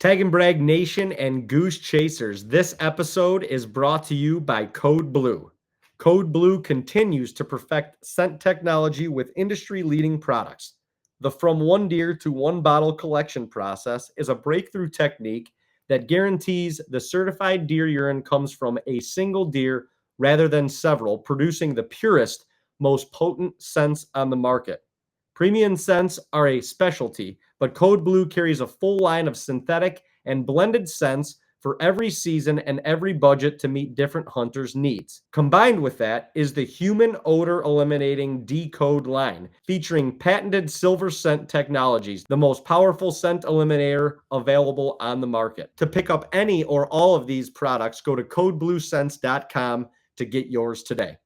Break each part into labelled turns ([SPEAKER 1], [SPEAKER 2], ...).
[SPEAKER 1] TAGNBRAG Nation and Goose Chasers, this episode is brought to you by Code Blue. Code Blue continues to perfect scent technology with industry-leading products. The From One Deer to One Bottle collection process is a breakthrough technique that guarantees the certified deer urine comes from a single deer rather than several, producing the purest, most potent scents on the market. Premium scents are a specialty, but Code Blue carries a full line of synthetic and blended scents for every season and every budget to meet different hunters' needs. Combined with that is the human odor eliminating Decode line, featuring patented silver scent technologies, the most powerful scent eliminator available on the market. To pick up any or all of these products, go to codebluescents.com to get yours today.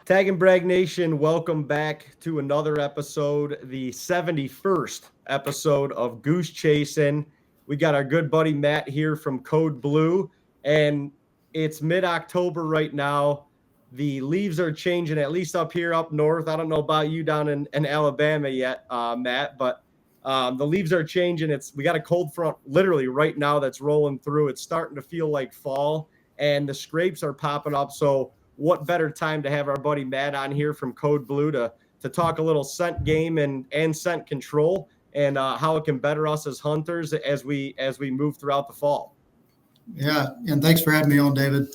[SPEAKER 1] TAGNBRAG Nation, welcome back to another episode, the 71st episode of Goose Chasing. We got our good buddy Matt here from Code Blue, and it's mid-October right now. The leaves are changing, at least up here up north. I don't know about you down in Alabama yet, Matt, but the leaves are changing. We got a cold front literally right now that's rolling through. It's starting to feel like fall, and the scrapes are popping up, so what better time to have our buddy Matt on here from Code Blue to talk a little scent game and scent control and how it can better us as hunters as we move throughout the fall.
[SPEAKER 2] Yeah, and thanks for having me on, David.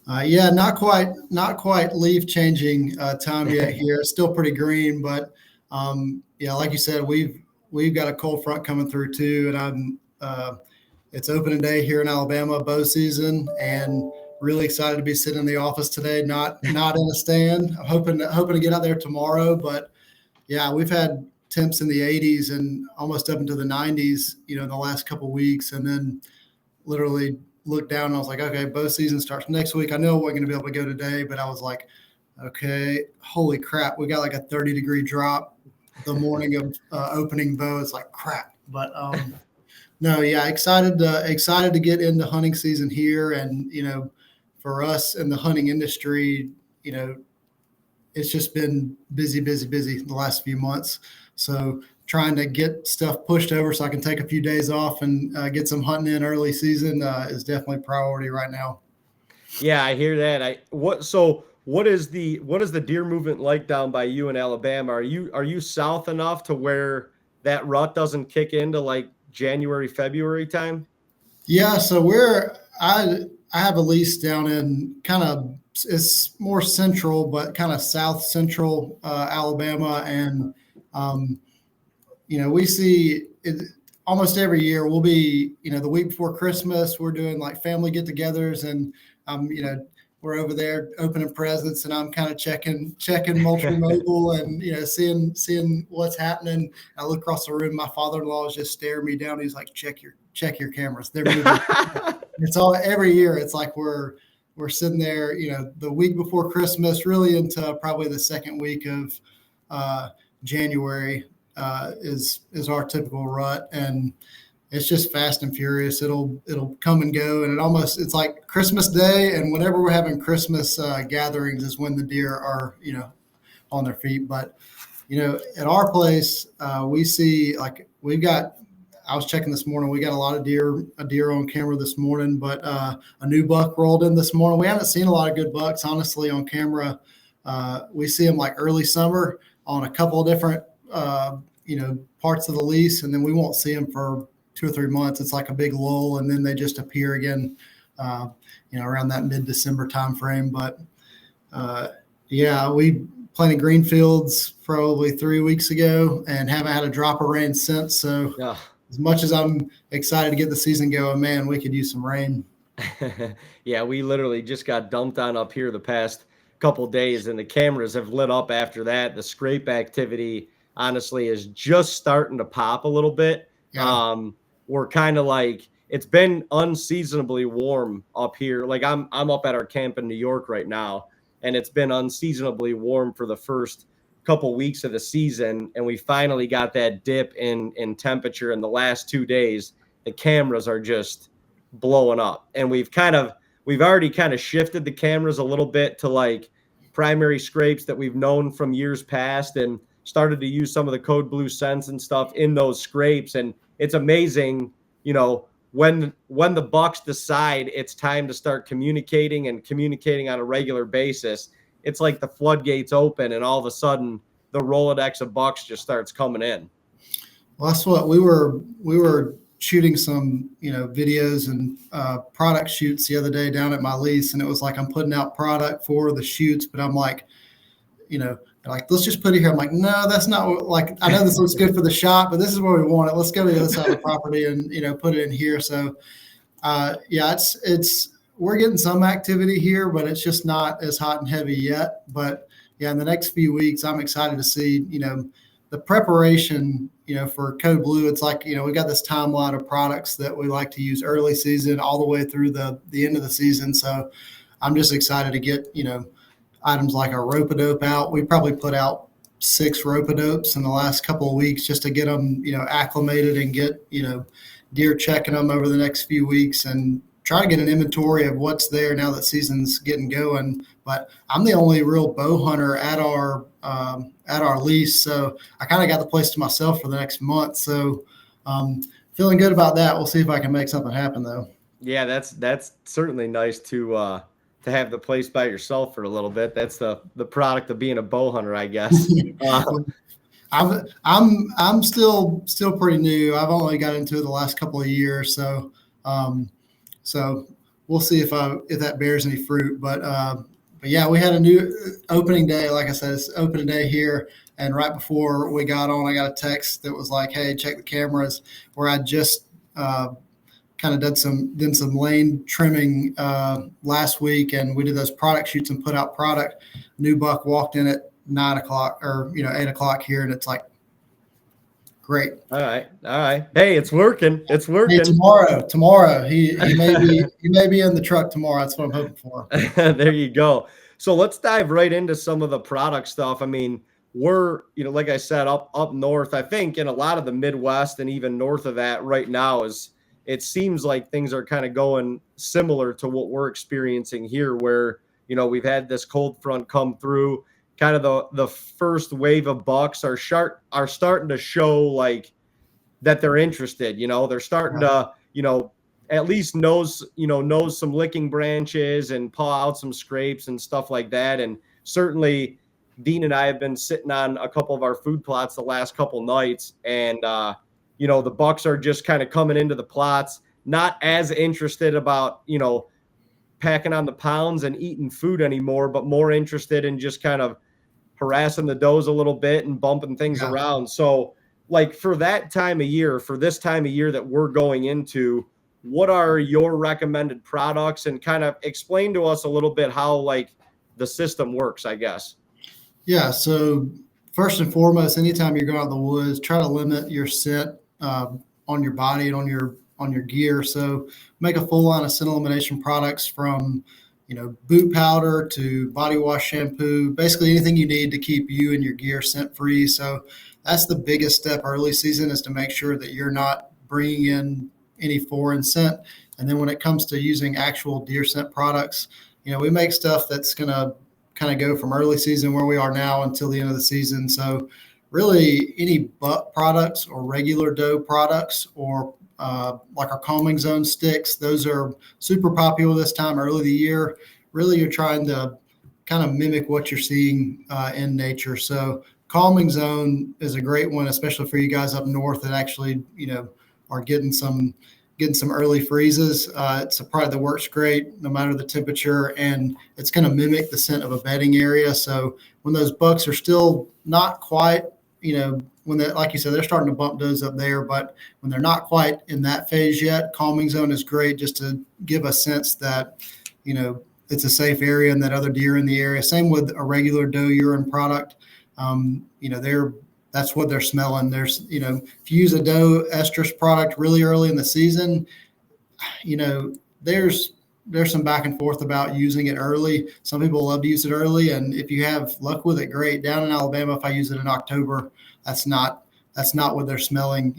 [SPEAKER 2] Not quite leaf changing time yet here. It's still pretty green, but like you said, we've got a cold front coming through too, and it's opening day here in Alabama, bow season, and really excited to be sitting in the office today, not in a stand. I'm hoping to get out there tomorrow, but yeah, we've had temps in the 80s and almost up into the 90s, in the last couple of weeks, and then literally looked down and I was like, okay, bow season starts next week. I know I wasn't going to be able to go today, but I was like, okay, holy crap, we got like a 30-degree drop the morning of opening bow. It's like crap, but no, yeah, excited to get into hunting season here, and for us in the hunting industry, it's just been busy the last few months. So trying to get stuff pushed over so I can take a few days off and get some hunting in early season is definitely priority right now.
[SPEAKER 1] Yeah, I hear that. What is the deer movement like down by you in Alabama? Are you south enough to where that rut doesn't kick into like January, February time?
[SPEAKER 2] Yeah, so I have a lease down in kind of, it's more central, but kind of south central Alabama. And, we see it almost every year. We'll be, the week before Christmas, we're doing like family get togethers, and, we're over there opening presents, and I'm kind of checking Moultrie Mobile and, seeing what's happening. I look across the room. My father-in-law is just staring me down. He's like, check your cameras. They're moving. It's all every year. It's like we're sitting there, the week before Christmas, really into probably the second week of January is our typical rut, and it's just fast and furious. It'll come and go, and it's like Christmas Day, and whenever we're having Christmas gatherings is when the deer are on their feet. But at our place, we see like I was checking this morning. We got a lot of deer on camera this morning, but a new buck rolled in this morning. We haven't seen a lot of good bucks, honestly, on camera. We see them like early summer on a couple of different, parts of the lease, and then we won't see them for 2 or 3 months. It's like a big lull, and then they just appear again, around that mid-December time frame. But we planted green fields probably 3 weeks ago and haven't had a drop of rain since. So. Yeah. As much as I'm excited to get the season going, man, we could use some rain.
[SPEAKER 1] Yeah, we literally just got dumped on up here the past couple days, and the cameras have lit up after that. The scrape activity, honestly, is just starting to pop a little bit. Yeah. We're kind of like, it's been unseasonably warm up here. Like I'm up at our camp in New York right now, and it's been unseasonably warm for the first couple weeks of the season, and we finally got that dip in temperature in the last 2 days. The cameras are just blowing up, and we've already kind of shifted the cameras a little bit to like primary scrapes that we've known from years past, and started to use some of the Code Blue scents and stuff in those scrapes. And it's amazing, when the bucks decide it's time to start communicating on a regular basis, it's like the floodgates open and all of a sudden the Rolodex of bucks just starts coming in.
[SPEAKER 2] Well, that's what we were shooting some, videos and product shoots the other day down at my lease. And it was like, I'm putting out product for the shoots, but I'm like, like, let's just put it here. I'm like, no, that's not what, I know this looks good for the shot, but this is where we want it. Let's go to the other side of the property and, put it in here. So, we're getting some activity here, but it's just not as hot and heavy yet. But yeah, in the next few weeks, I'm excited to see, the preparation, for Code Blue. It's like, we got this timeline of products that we like to use early season all the way through the end of the season. So I'm just excited to get, items like our rope-a-dope out. We probably put out 6 rope-a-dopes in the last couple of weeks just to get them, acclimated and get, deer checking them over the next few weeks and try to get an inventory of what's there now that season's getting going. But I'm the only real bow hunter at our lease, so I kind of got the place to myself for the next month. So feeling good about that. We'll see if I can make something happen though.
[SPEAKER 1] Yeah, that's certainly nice to have the place by yourself for a little bit. That's the product of being a bow hunter, I guess.
[SPEAKER 2] I'm still pretty new. I've only got into it the last couple of years, so we'll see if that bears any fruit. But yeah, we had a new opening day. Like I said, it's opening day here, and right before we got on, I got a text that was like, "Hey, check the cameras." Where I just kind of did some lane trimming last week, and we did those product shoots and put out product. New buck walked in at 9 o'clock or 8 o'clock here, and it's like, great.
[SPEAKER 1] All right. Hey, it's working. Hey,
[SPEAKER 2] tomorrow he may be in the truck tomorrow. That's what I'm hoping for.
[SPEAKER 1] There you go. So let's dive right into some of the product stuff. I mean, we're, like I said, up north, I think in a lot of the Midwest and even north of that right now it seems like things are kind of going similar to what we're experiencing here, where, we've had this cold front come through. Kind of the first wave of bucks are starting to show like that they're interested. They're starting to, at least nose some licking branches and paw out some scrapes and stuff like that. And certainly Dean and I have been sitting on a couple of our food plots the last couple nights, and the bucks are just kind of coming into the plots, not as interested about, packing on the pounds and eating food anymore, but more interested in just kind of harassing the does a little bit and bumping things around. So like for this time of year that we're going into, what are your recommended products, and kind of explain to us a little bit how like the system works, I guess.
[SPEAKER 2] Yeah. So first and foremost, anytime you're going out in the woods, try to limit your scent on your body and on your gear. So make a full line of scent elimination products from, boot powder to body wash shampoo, basically anything you need to keep you and your gear scent free. So that's the biggest step early season, is to make sure that you're not bringing in any foreign scent. And then when it comes to using actual deer scent products, we make stuff that's going to kind of go from early season where we are now until the end of the season. So really any buck products or regular doe products or like our calming zone sticks, those are super popular this time early the year. Really, you're trying to kind of mimic what you're seeing in nature. So calming zone is a great one, especially for you guys up north that actually, are getting some early freezes. It's a product that works great no matter the temperature, and it's going to mimic the scent of a bedding area. So when those bucks are still not quite, when they, like you said, they're starting to bump does up there, but when they're not quite in that phase yet, calming zone is great just to give a sense that, it's a safe area and that other deer in the area. Same with a regular doe urine product. That's what they're smelling. There's, if you use a doe estrus product really early in the season, there's some back and forth about using it early. Some people love to use it early, and if you have luck with it, great. Down in Alabama, if I use it in October, that's not what they're smelling,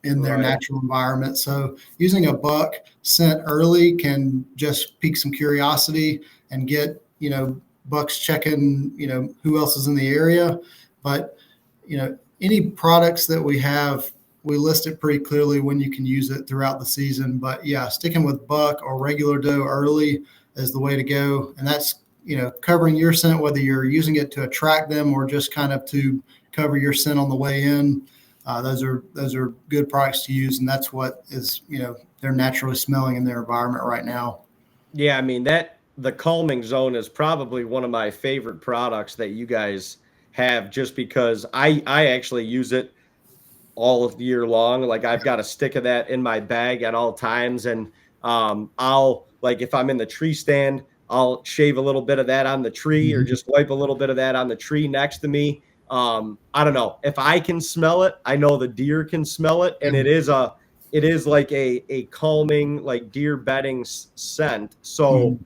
[SPEAKER 2] in their natural environment. So using a buck scent early can just pique some curiosity and get, bucks checking, who else is in the area. But, any products that we have, we list it pretty clearly when you can use it throughout the season. But yeah, sticking with buck or regular doe early is the way to go. And that's, covering your scent, whether you're using it to attract them or just kind of to cover your scent on the way in. Those are good products to use. And that's what is, they're naturally smelling in their environment right now.
[SPEAKER 1] Yeah, I mean the calming zone is probably one of my favorite products that you guys have, just because I actually use it all of the year long. Like I've got a stick of that in my bag at all times, and I'll, like, if I'm in the tree stand, I'll shave a little bit of that on the tree, or just wipe a little bit of that on the tree next to me. I don't know, if I can smell it, I know the deer can smell it, and it is like a calming, like deer bedding scent. So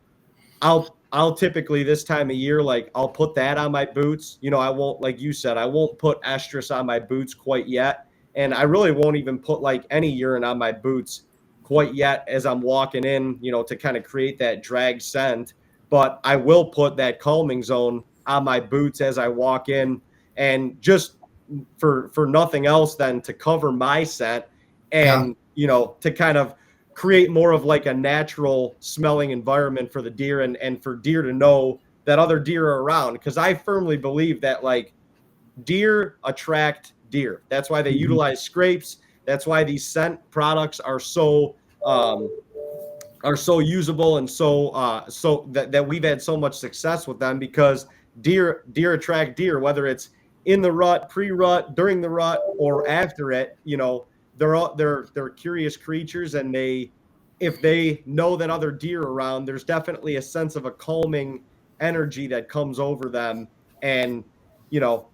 [SPEAKER 1] I'll typically this time of year, like I'll put that on my boots. I won't, like you said, I won't put estrus on my boots quite yet. And I really won't even put like any urine on my boots quite yet as I'm walking in, to kind of create that drag scent. But I will put that calming zone on my boots as I walk in, and just for nothing else than to cover my scent,
[SPEAKER 2] Yeah.
[SPEAKER 1] and to kind of create more of like a natural smelling environment for the deer, and for deer to know that other deer are around. Because I firmly believe that, like, deer attract deer. That's why they utilize scrapes. That's why these scent products are so usable, and so that we've had so much success with them, because deer attract deer, whether it's in the rut, pre-rut, during the rut, or after it. They're curious creatures, and if they know that other deer are around, there's definitely a sense of a calming energy that comes over them. And you know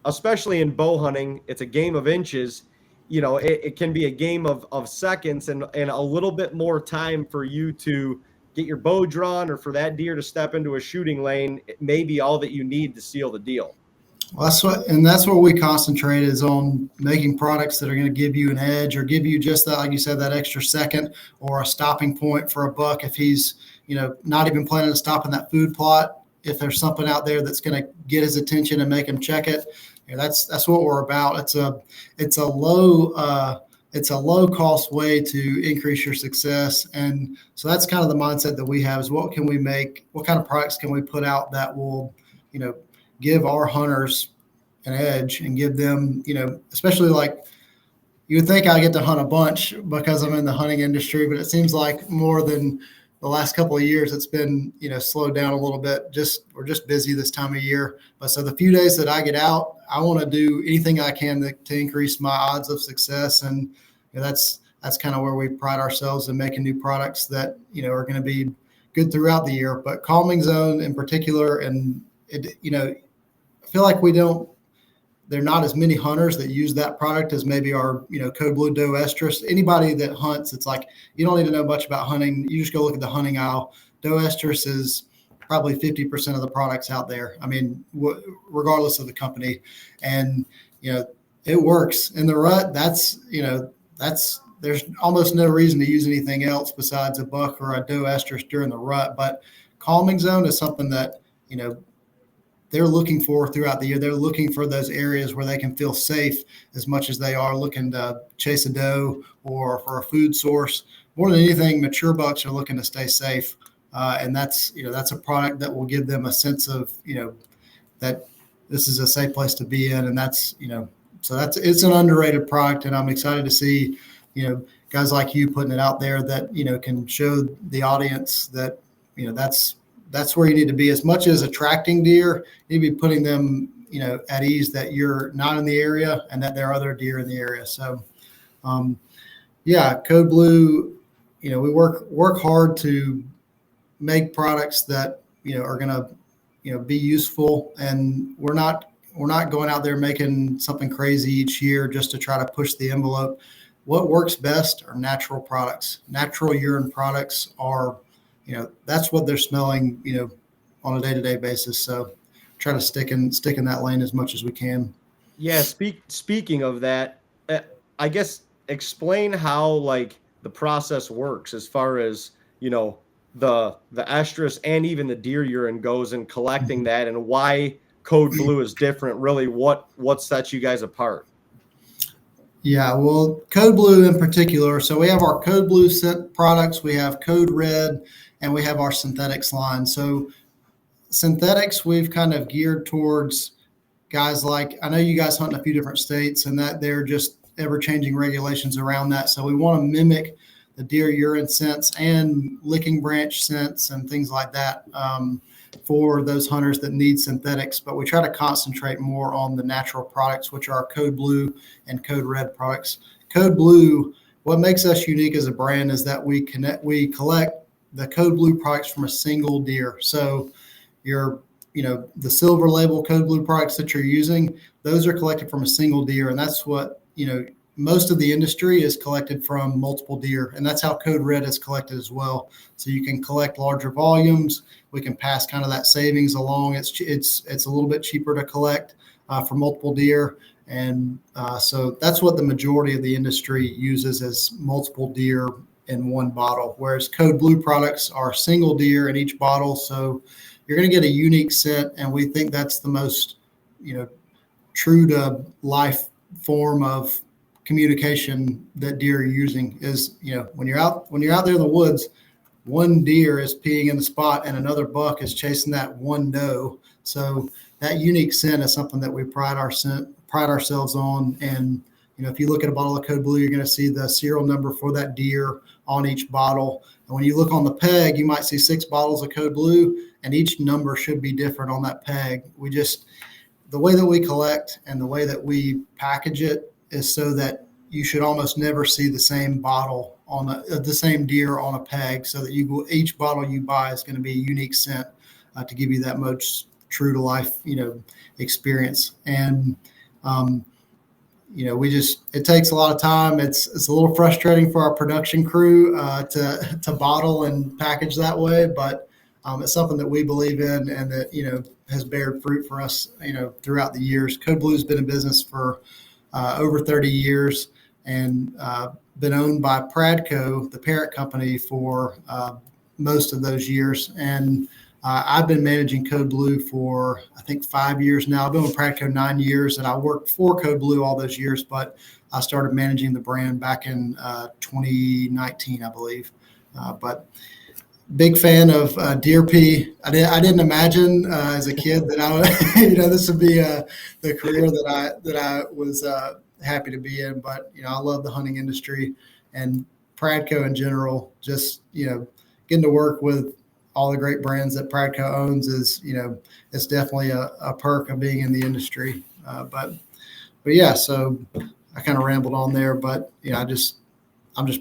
[SPEAKER 1] especially in bow hunting, it's a game of inches. It can be a game of seconds, and a little bit more time for you to get your bow drawn, or for that deer to step into a shooting lane. It may be all that you need to seal the deal.
[SPEAKER 2] Well, that's what we concentrate is on making products that are going to give you an edge, or give you just that, like you said, that extra second, or a stopping point for a buck if he's, not even planning to stop in that food plot. If there's something out there that's going to get his attention and make him check it, that's what we're about. It's a low cost way to increase your success, and so that's kind of the mindset that we have: is what can we make, what kind of products can we put out that will, give our hunters an edge, and give them, especially, like, you would think I get to hunt a bunch because I'm in the hunting industry, but it seems like more than the last couple of years, it's been, slowed down a little bit. We're just busy this time of year. But so the few days that I get out, I want to do anything I can to increase my odds of success. And that's kind of where we pride ourselves in making new products that, are going to be good throughout the year. But calming zone in particular, and it, I feel like there are not as many hunters that use that product as maybe our, Code Blue Doe Estrus. Anybody that hunts, it's like, you don't need to know much about hunting. You just go look at the hunting aisle. Doe Estrus is probably 50% of the products out there. I mean, regardless of the company. And, it works in the rut. There's almost no reason to use anything else besides a buck or a Doe Estrus during the rut. But calming zone is something that, they're looking for throughout the year. They're looking for those areas where they can feel safe as much as they are looking to chase a doe or for a food source. More than anything, mature bucks are looking to stay safe. And that's a product that will give them a sense of, that this is a safe place to be in. And that's, it's an underrated product. And I'm excited to see, guys like you putting it out there that, can show the audience that, that's where you need to be. As much as attracting deer, you need to be putting them, at ease that you're not in the area and that there are other deer in the area. So, Code Blue, we work hard to make products that, are going to, be useful. And we're not going out there making something crazy each year just to try to push the envelope. What works best are natural products. Natural urine products are, that's what they're smelling, on a day-to-day basis. So try to stick in that lane as much as we can.
[SPEAKER 1] Yeah, speaking of that, I guess explain how, like, the process works as far as, the estrus and even the deer urine goes, and collecting that, and why Code Blue is different? Really, what sets you guys apart?
[SPEAKER 2] Yeah, well, Code Blue in particular. So we have our Code Blue scent products, we have Code Red, and we have our synthetics line. So synthetics, we've kind of geared towards guys like, I know you guys hunt in a few different states, and that they're just ever changing regulations around that. So we want to mimic the deer urine scents and licking branch scents and things like that, for those hunters that need synthetics. But we try to concentrate more on the natural products, which are Code Blue and Code Red products. Code Blue, what makes us unique as a brand is that we collect the Code Blue products from a single deer. So the silver label Code Blue products that you're using, those are collected from a single deer. And that's what, most of the industry is collected from multiple deer. And that's how Code Red is collected as well. So you can collect larger volumes. We can pass kind of that savings along. It's a little bit cheaper to collect for multiple deer. And so that's what the majority of the industry uses, as multiple deer in one bottle, whereas Code Blue products are single deer in each bottle. So you're going to get a unique scent, and we think that's the most, true to life form of communication that deer are using. Is when you're out there in the woods, one deer is peeing in the spot and another buck is chasing that one doe. So that unique scent is something that we pride ourselves on. And if you look at a bottle of Code Blue, you're going to see the serial number for that deer on each bottle. And when you look on the peg, you might see 6 bottles of Code Blue, and each number should be different on that peg. The way that we collect and the way that we package it is so that you should almost never see the same bottle on the same deer on a peg, so that each bottle you buy is going to be a unique scent to give you that most true to life, experience. And, it takes a lot of time. It's a little frustrating for our production crew to bottle and package that way, but it's something that we believe in, and that, has bared fruit for us, throughout the years. Code Blue's been in business for over 30 years, and been owned by Pradco, the parent company, for most of those years. And I've been managing Code Blue for, I think, 5 years now. I've been with Pradco 9 years, and I worked for Code Blue all those years, but I started managing the brand back in 2019, I believe. But big fan of deer pee. I didn't imagine as a kid that I would, this would be the career that I was happy to be in. But I love the hunting industry and Pradco in general. Just getting to work with all the great brands that Pradco owns is it's definitely a perk of being in the industry. But yeah, so I kind of rambled on there, but I'm just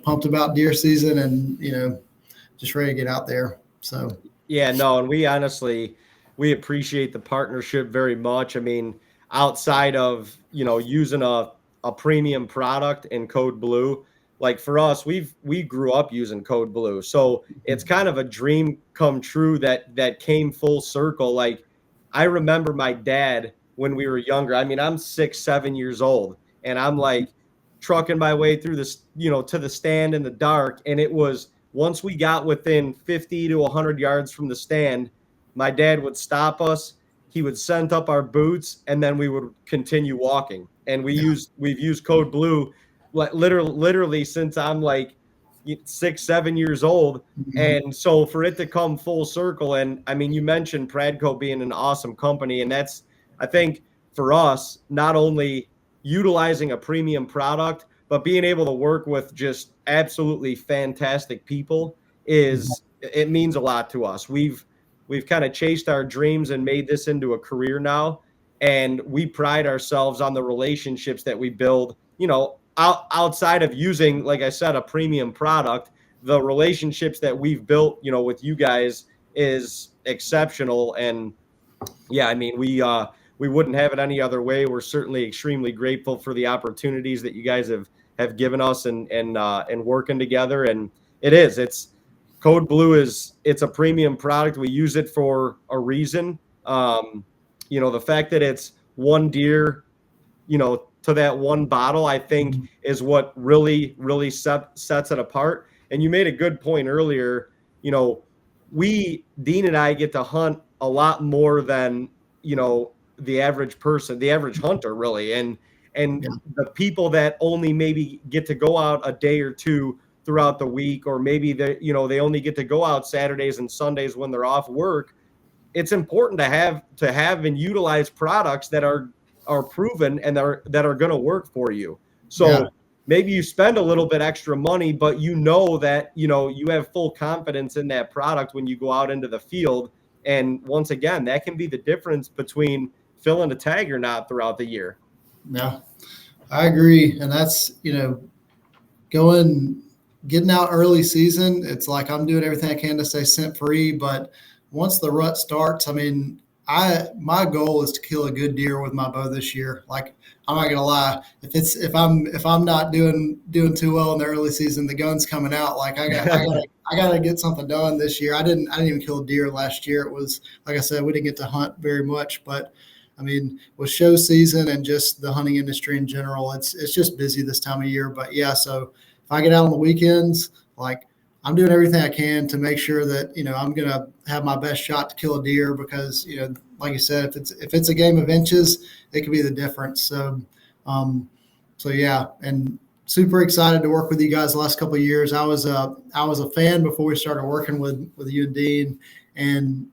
[SPEAKER 2] pumped about deer season, and just ready to get out there. So
[SPEAKER 1] Yeah, no, and we appreciate the partnership very much. I mean, outside of, using a premium product in Code Blue, like for us, we grew up using Code Blue. So it's kind of a dream come true that came full circle. Like I remember my dad when we were younger. I mean, I'm 6, 7 years old, and I'm like trucking my way through this, to the stand in the dark. And it was, once we got within 50 to 100 yards from the stand, my dad would stop us. He would scent up our boots, and then we would continue walking. And we've used Code Blue literally since I'm like 6, 7 years old. And so for it to come full circle, and I mean, you mentioned Pradco being an awesome company, and that's, I think, for us, not only utilizing a premium product, but being able to work with just absolutely fantastic people it means a lot to us. We've kind of chased our dreams and made this into a career now, and we pride ourselves on the relationships that we build, outside of using, like I said, a premium product. The relationships that we've built, with you guys is exceptional. And yeah, I mean, we wouldn't have it any other way. We're certainly extremely grateful for the opportunities that you guys have given us and working together. And it's Code Blue it's a premium product. We use it for a reason. The fact that it's one deer, to that one bottle, I think is what really, really sets it apart. And you made a good point earlier. Dean and I get to hunt a lot more than, the average person, the average hunter, really, and
[SPEAKER 2] Yeah.
[SPEAKER 1] the people that only maybe get to go out a day or two throughout the week, or maybe they only get to go out Saturdays and Sundays when they're off work. It's important to have and utilize products that are proven and that are going to work for you.
[SPEAKER 2] Yeah.
[SPEAKER 1] So maybe you spend a little bit extra money, but you know that you have full confidence in that product when you go out into the field. And once again, that can be the difference between filling a tag or not throughout the year.
[SPEAKER 2] Yeah, I agree. And that's, getting out early season. It's like I'm doing everything I can to stay scent free. But once the rut starts, I mean, my goal is to kill a good deer with my bow this year. Like, I'm not gonna lie. If I'm not doing too well in the early season, the gun's coming out. Like, I gotta get something done this year. I didn't even kill a deer last year. It was, like I said, we didn't get to hunt very much, but I mean, with show season and just the hunting industry in general, it's just busy this time of year. But yeah, so if I get out on the weekends, like, I'm doing everything I can to make sure that I'm gonna have my best shot to kill a deer, because like you said, if it's a game of inches, it could be the difference. So, so yeah, and super excited to work with you guys the last couple of years. I was a fan before we started working with you and Dean, and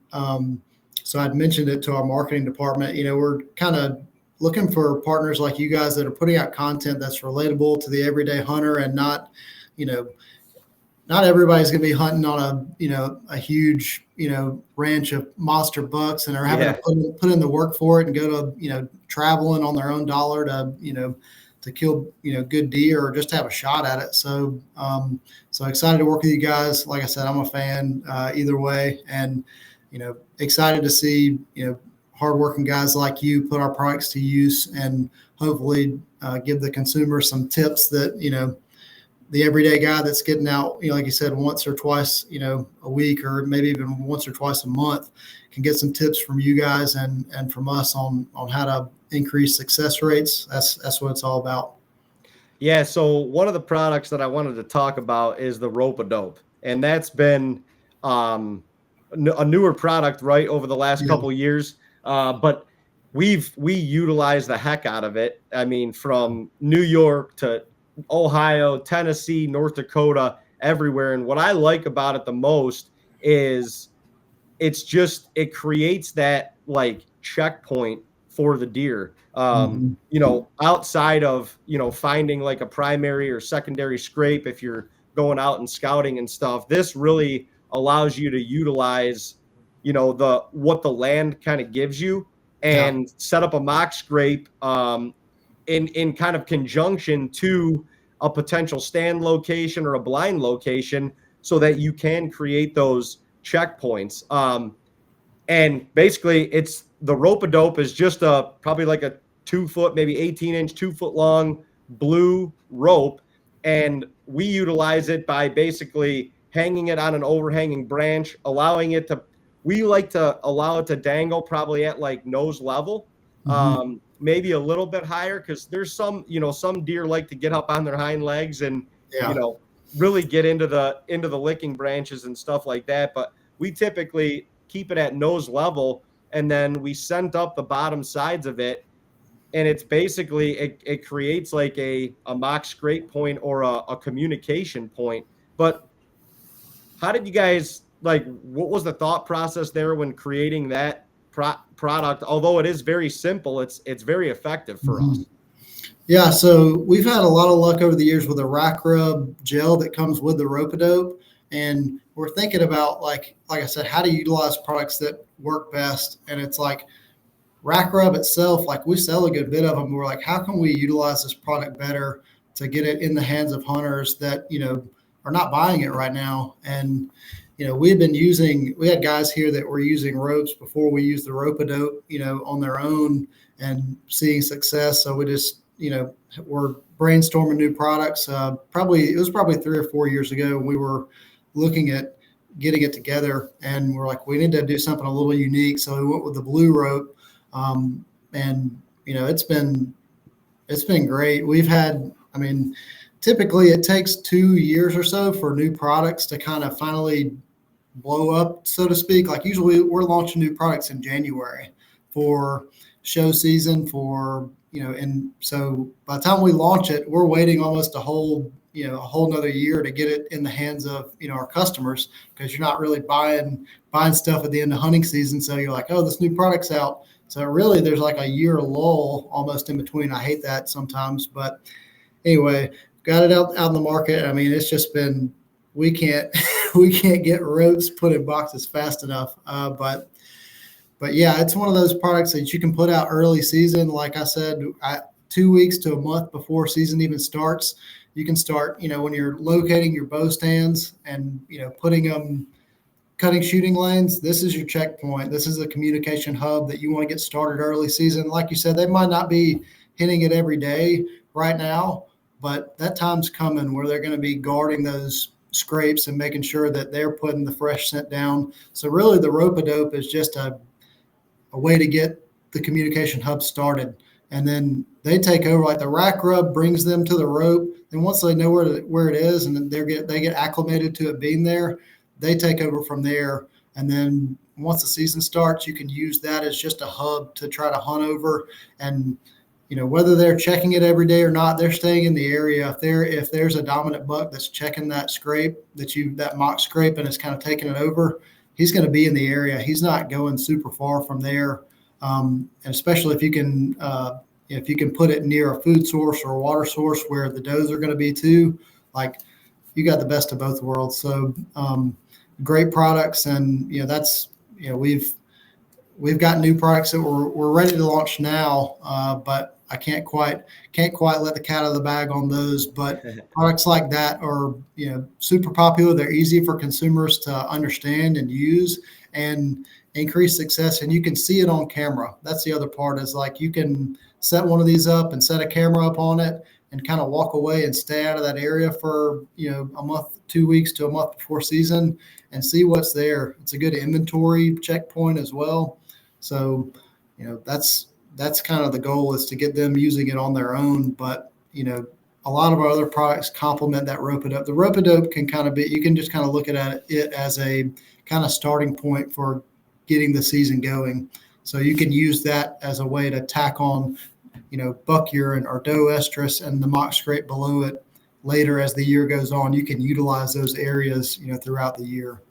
[SPEAKER 2] so I'd mentioned it to our marketing department. We're kind of looking for partners like you guys that are putting out content that's relatable to the everyday hunter, and not everybody's going to be hunting on a huge, ranch of monster bucks and are having to put in the work for it and go to, traveling on their own dollar to kill, good deer or just have a shot at it. So, so excited to work with you guys. Like I said, I'm a fan, either way, and, excited to see, hardworking guys like you put our products to use, and hopefully give the consumer some tips that, the everyday guy that's getting out, like you said, once or twice, a week, or maybe even once or twice a month, can get some tips from you guys and from us on how to increase success rates. That's what it's all about.
[SPEAKER 1] Yeah. So one of the products that I wanted to talk about is the Rope-A-Dope, and that's been a newer product, right, over the last couple of years. But we utilize the heck out of it. I mean, from New York to Ohio, Tennessee, North Dakota, everywhere. And what I like about it the most is it creates that like checkpoint for the deer. Outside of, finding like a primary or secondary scrape, if you're going out and scouting and stuff, this really allows you to utilize, what the land kind of gives you, and set up a mock scrape, in kind of conjunction to a potential stand location or a blind location, so that you can create those checkpoints. And basically it's the Rope-A-Dope is just probably like a 2 foot, maybe 18-inch, 2 foot long blue rope. And we utilize it by basically hanging it on an overhanging branch, we like to allow it to dangle probably at like nose level. Maybe a little bit higher, because there's some deer like to get up on their hind legs and really get into the licking branches and stuff like that. But we typically keep it at nose level, and then we scent up the bottom sides of it, and it's basically it creates like a mock scrape point or a communication point. But how did you guys, like, what was the thought process there when creating that product? Although it is very simple, it's very effective for us.
[SPEAKER 2] Yeah, so we've had a lot of luck over the years with a rack rub gel that comes with the Rope-A-Dope, and we're thinking about like I said, how to utilize products that work best. And it's like rack rub itself, like we sell a good bit of them. We're like, how can we utilize this product better to get it in the hands of hunters that are not buying it right now? And we had guys here that were using ropes before we used the Rope-A-Dope, on their own, and seeing success. So we just, we're brainstorming new products. It was probably 3 or 4 years ago when we were looking at getting it together, and we're like, we need to do something a little unique. So we went with the blue rope, and it's been great. We've had, typically it takes 2 years or so for new products to kind of finally blow up, so to speak. Like usually we're launching new products in January for show season for, and so by the time we launch it, we're waiting almost a whole nother year to get it in the hands of, our customers, because you're not really buying stuff at the end of hunting season. So you're like, oh, this new product's out. So really there's like a year lull almost in between. I hate that sometimes, but anyway, got it out in the market. I mean, it's just been, we can't get ropes put in boxes fast enough. But yeah, it's one of those products that you can put out early season. Like I said, 2 weeks to a month before season even starts, you can start, when you're locating your bow stands and, cutting shooting lanes. This is your checkpoint. This is a communication hub that you want to get started early season. Like you said, they might not be hitting it every day right now, but that time's coming where they're going to be guarding those scrapes and making sure that they're putting the fresh scent down. So really the rope-a-dope is just a way to get the communication hub started. And then they take over, like the rack rub brings them to the rope. And once they know where it is, and then they get acclimated to it being there, they take over from there. And then once the season starts, you can use that as just a hub to try to hunt over. And whether they're checking it every day or not, they're staying in the area. If there's a dominant buck that's checking that scrape, that mock scrape, and it's kind of taking it over, he's going to be in the area. He's not going super far from there. And especially if you can put it near a food source or a water source where the does are going to be too, like you got the best of both worlds. So great products, and we've got new products that we're ready to launch now, but I can't quite let the cat out of the bag on those. But products like that are super popular. They're easy for consumers to understand and use, and increase success. And you can see it on camera. That's the other part, is like you can set one of these up and set a camera up on it and kind of walk away and stay out of that area for a month, 2 weeks to a month before season, and see what's there. It's a good inventory checkpoint as well. So that's kind of the goal, is to get them using it on their own. But a lot of our other products complement that rope-a-dope. The rope-a-dope can kind of be, you can just kind of look at it as a kind of starting point for getting the season going. So you can use that as a way to tack on, buck urine or doe estrus and the mock scrape below it later as the year goes on. You can utilize those areas, throughout the year.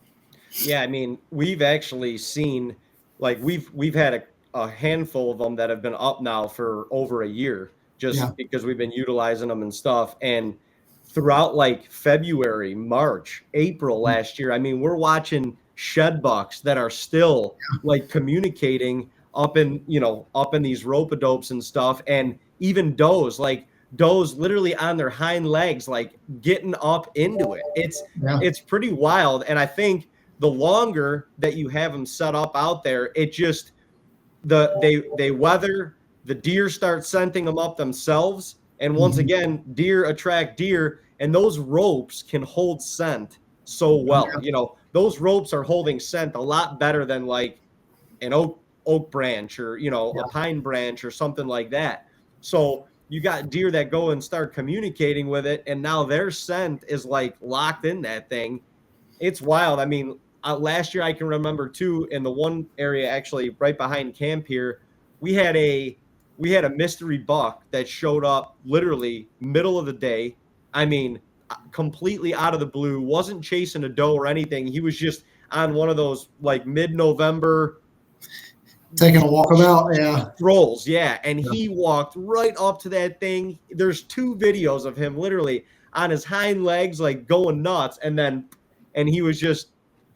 [SPEAKER 1] Yeah, I mean, we've actually seen, like, we've had a handful of them that have been up now for over a year, just because we've been utilizing them and stuff. And throughout like February, March, April last year, I mean, we're watching shed bucks that are still like communicating up in these rope-a-dopes and stuff. And even does literally on their hind legs, like getting up into it. It's pretty wild. And I think the longer that you have them set up out there, it just, they weather, the deer start scenting them up themselves. And once again, deer attract deer, and those ropes can hold scent so well. Those ropes are holding scent a lot better than like an oak branch or, a pine branch or something like that. So you got deer that go and start communicating with it, and now their scent is like locked in that thing. It's wild. I mean, last year I can remember too, in the one area actually right behind camp here, we had a mystery buck that showed up literally middle of the day. I mean, completely out of the blue, wasn't chasing a doe or anything. He was just on one of those like mid-November
[SPEAKER 2] taking a walkabout,
[SPEAKER 1] strolls, and he walked right up to that thing. There's 2 videos of him literally on his hind legs, like going nuts, and he was just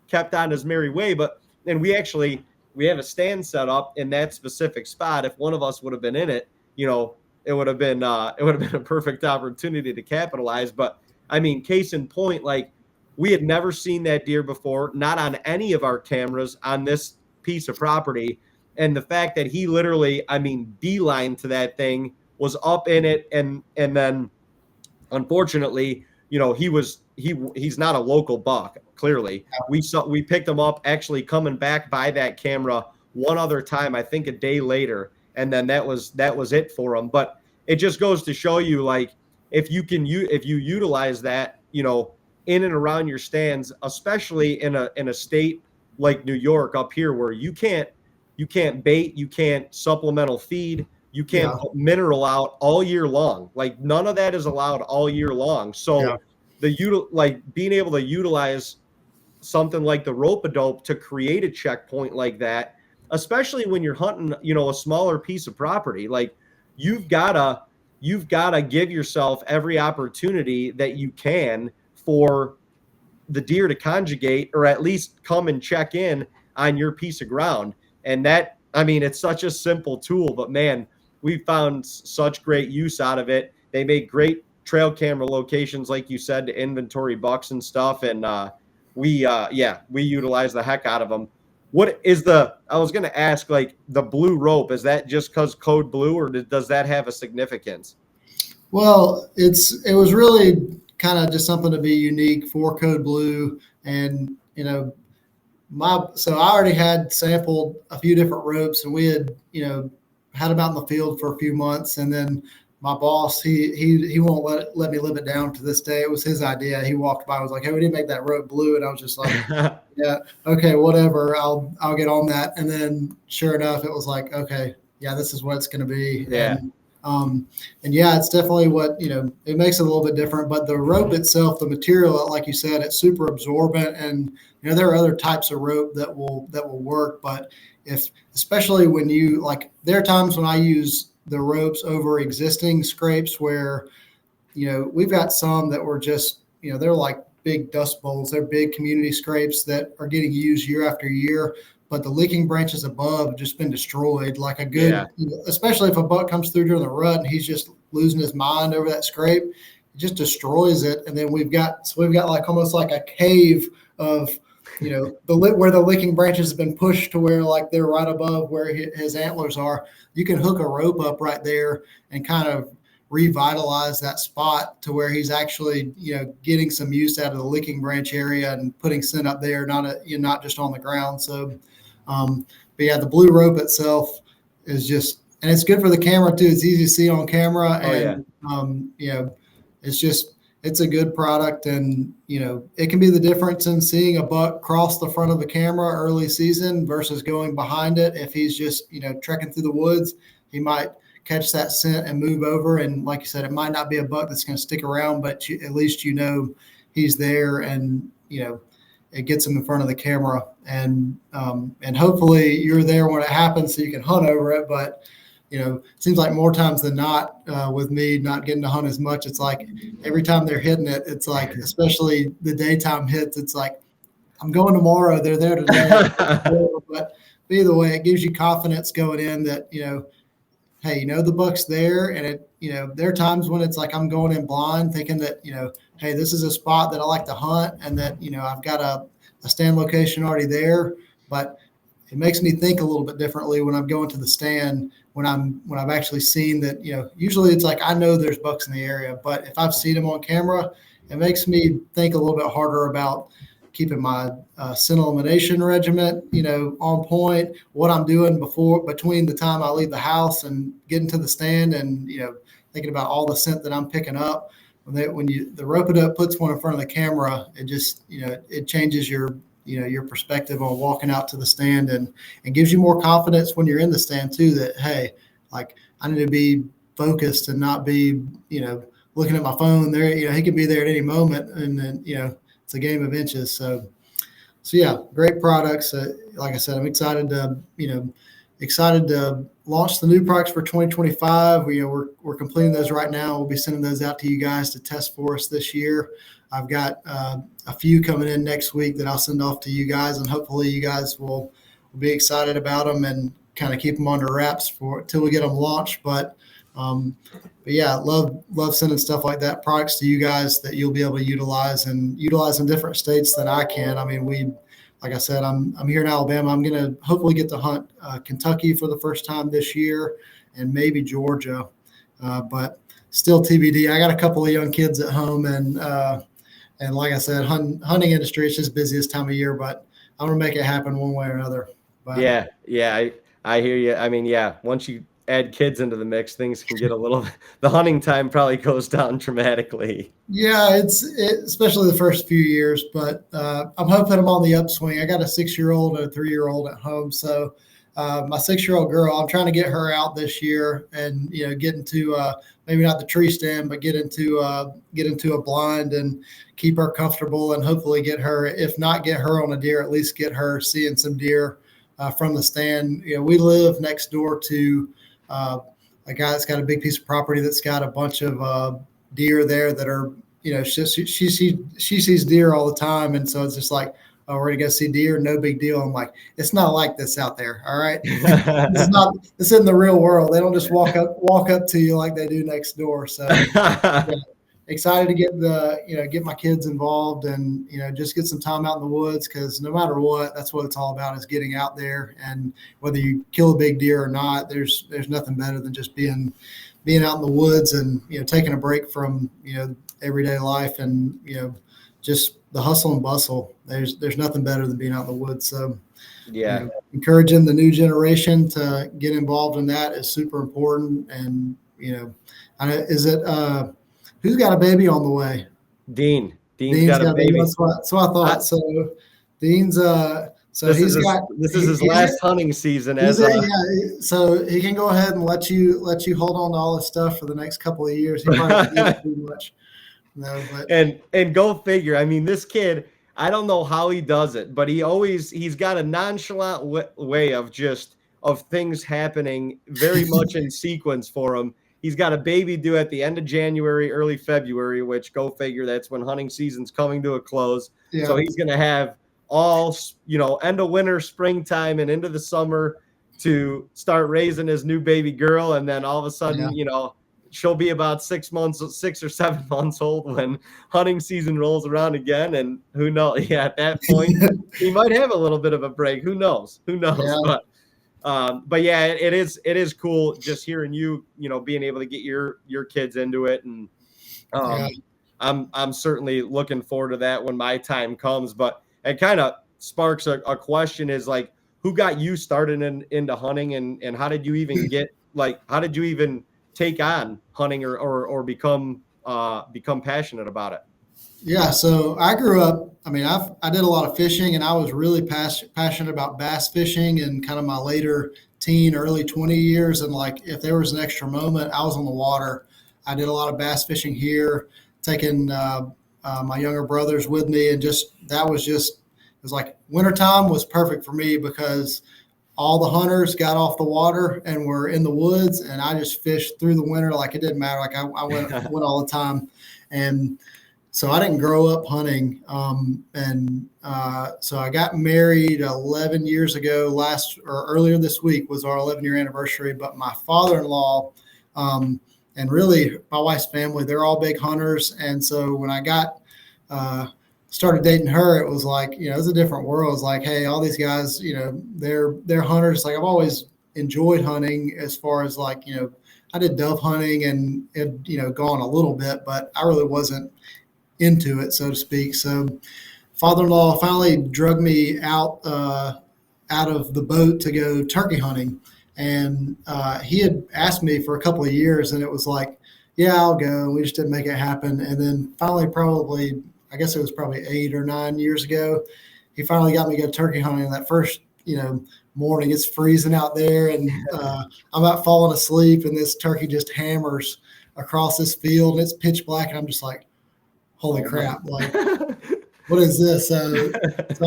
[SPEAKER 1] kept on his merry way. But then we have a stand set up in that specific spot. If one of us would have been in it, it would have been a perfect opportunity to capitalize. But I mean, case in point, like, we had never seen that deer before, not on any of our cameras on this piece of property. And the fact that he literally, I mean, beeline to that thing, was up in it, and then unfortunately, he's not a local buck. Clearly, we picked him up actually coming back by that camera one other time, I think a day later, and then that was it for him. But it just goes to show you, like, if you utilize that, in and around your stands, especially in a state like New York up here, where you can't you can't bait, you can't supplemental feed, you can't
[SPEAKER 2] Yeah.
[SPEAKER 1] put mineral out all year long. Like none of that is allowed all year long. So like being able to utilize something like the rope-a-dope to create a checkpoint like that, especially when you're hunting, a smaller piece of property, like you've gotta give yourself every opportunity that you can for the deer to conjugate or at least come and check in on your piece of ground. And that, I mean, it's such a simple tool, but man, we found such great use out of it. They make great trail camera locations, like you said, to inventory bucks and stuff. And we utilize the heck out of them. What is I was going to ask, like the blue rope, is that just because code blue, or does that have a significance?
[SPEAKER 2] Well, it was really kind of just something to be unique for Code Blue. And, so I already had sampled a few different ropes, and we had, had them out in the field for a few months. And then my boss, he won't let me live it down to this day. It was his idea. He walked by and was like, "Hey, we didn't make that rope blue." And I was just like, yeah, okay, whatever. I'll get on that. And then sure enough, it was like, okay, yeah, this is what it's going to be.
[SPEAKER 1] Yeah.
[SPEAKER 2] And yeah, it's definitely what, it makes it a little bit different, but the rope itself, the material, like you said, it's super absorbent. And, there are other types of rope that will work, but especially when there are times when I use the ropes over existing scrapes where, we've got some that were just, they're like big dust bowls. They're big community scrapes that are getting used year after year, but the licking branches above have just been destroyed. Like a good, especially if a buck comes through during the rut and he's just losing his mind over that scrape, it just destroys it. And then we've got like almost like a cave of, where the licking branches have been pushed to where like they're right above where his antlers are. You can hook a rope up right there and kind of revitalize that spot to where he's actually, getting some use out of the licking branch area and putting scent up there, not just on the ground. So, but yeah, the blue rope itself is just, and it's good for the camera too. It's easy to see on camera, and it's a good product, and it can be the difference in seeing a buck cross the front of the camera early season versus going behind it. If he's just trekking through the woods, he might catch that scent and move over. And like you said, it might not be a buck that's going to stick around, but at least he's there, and it gets him in front of the camera, and hopefully you're there when it happens so you can hunt over it. But it seems like more times than not, with me not getting to hunt as much, it's like every time they're hitting it, it's like, especially the daytime hits, it's like, I'm going tomorrow, they're there today. But either way, it gives you confidence going in that, hey, the buck's there. And there are times when it's like, I'm going in blind thinking that, hey, this is a spot that I like to hunt, and that, I've got a stand location already there. But it makes me think a little bit differently when I'm going to the stand, when I've actually seen that, usually it's like, I know there's bucks in the area, but if I've seen them on camera, it makes me think a little bit harder about keeping my scent elimination regiment, on point, what I'm doing between the time I leave the house and getting to the stand, and, thinking about all the scent that I'm picking up. When the rope-a-dope puts one in front of the camera, it just, it changes your perspective on walking out to the stand, and gives you more confidence when you're in the stand too, that, hey, like, I need to be focused and not be, looking at my phone there. He could be there at any moment, and then, it's a game of inches. So yeah, great products. Like I said, I'm excited to launch the new products for 2025. We're completing those right now. We'll be sending those out to you guys to test for us this year. I've got a few coming in next week that I'll send off to you guys, and hopefully you guys will be excited about them and kind of keep them under wraps till we get them launched. But yeah, love sending stuff like that, products to you guys that you'll be able to utilize in different states than I can. I mean, like I said, I'm here in Alabama. I'm going to hopefully get to hunt Kentucky for the first time this year, and maybe Georgia, but still TBD. I got a couple of young kids at home, and like I said, hunting industry is just busiest time of year, but I'm going to make it happen one way or another. But
[SPEAKER 1] yeah, I hear you. I mean, yeah, once you add kids into the mix, things can get the hunting time probably goes down dramatically.
[SPEAKER 2] Yeah, especially the first few years, but I'm hoping I'm on the upswing. I got a 6-year-old and a 3-year-old at home, so my 6-year-old girl, I'm trying to get her out this year and, get into maybe not the tree stand, but get into a blind and keep her comfortable and hopefully get her, if not get her on a deer, at least get her seeing some deer from the stand. We live next door to a guy that's got a big piece of property that's got a bunch of deer there that are, she sees deer all the time. And so it's just like, oh, we're going to go see deer. No big deal. I'm like, it's not like this out there. All right. This isn't the real world. They don't just walk up to you like they do next door. So yeah, excited to get my kids involved and, just get some time out in the woods. Cause no matter what, that's what it's all about, is getting out there. And whether you kill a big deer or not, there's nothing better than just being out in the woods and, taking a break from, everyday life and, just the hustle and bustle. There's nothing better than being out in the woods. So
[SPEAKER 1] yeah,
[SPEAKER 2] encouraging the new generation to get involved in that is super important. And, is it, who's got a baby on the way?
[SPEAKER 1] Dean's got a baby.
[SPEAKER 2] So I thought. So Dean's
[SPEAKER 1] this is his last hunting season
[SPEAKER 2] so he can go ahead and let you hold on to all this stuff for the next couple of years. He probably doesn't need it too much. No, but
[SPEAKER 1] and go figure. I mean, this kid, I don't know how he does it, but he's got a nonchalant way of things happening very much in sequence for him. He's got a baby due at the end of January, early February, which go figure, that's when hunting season's coming to a close. Yeah. So he's going to have all, end of winter, springtime, and into the summer to start raising his new baby girl. And then all of a sudden, she'll be about 6 or 7 months old when hunting season rolls around again. And who knows? Yeah, at that point, he might have a little bit of a break. Who knows? Yeah. But yeah, it is cool just hearing you, being able to get your kids into it. And I'm certainly looking forward to that when my time comes. But it kind of sparks a question, is like, who got you started into hunting, and how did you even how did you even take on hunting or become passionate about it?
[SPEAKER 2] Yeah. So I grew up, I did a lot of fishing, and I was really passionate about bass fishing in kind of my later teen, early 20 years. And like, if there was an extra moment, I was on the water. I did a lot of bass fishing here, taking my younger brothers with me. And it was like wintertime was perfect for me because all the hunters got off the water and were in the woods, and I just fished through the winter. Like, it didn't matter. Like, I went all the time. And so I didn't grow up hunting. So I got married 11 years ago. Earlier this week was our 11-year anniversary. But my father-in-law, and really my wife's family, they're all big hunters. And so when I started dating her, it was like, it was a different world. It's like, hey, all these guys, they're hunters. Like, I've always enjoyed hunting, as far as like, I did dove hunting and it, gone a little bit, but I really wasn't into it, so to speak. So father-in-law finally drug me out of the boat to go turkey hunting. And he had asked me for a couple of years, and it was like, yeah, I'll go. We just didn't make it happen. And then finally, I guess it was probably 8 or 9 years ago, he finally got me to go turkey hunting. And that first, morning, it's freezing out there, and I'm about falling asleep, and this turkey just hammers across this field, and it's pitch black, and I'm just like, holy crap, like, what is this? So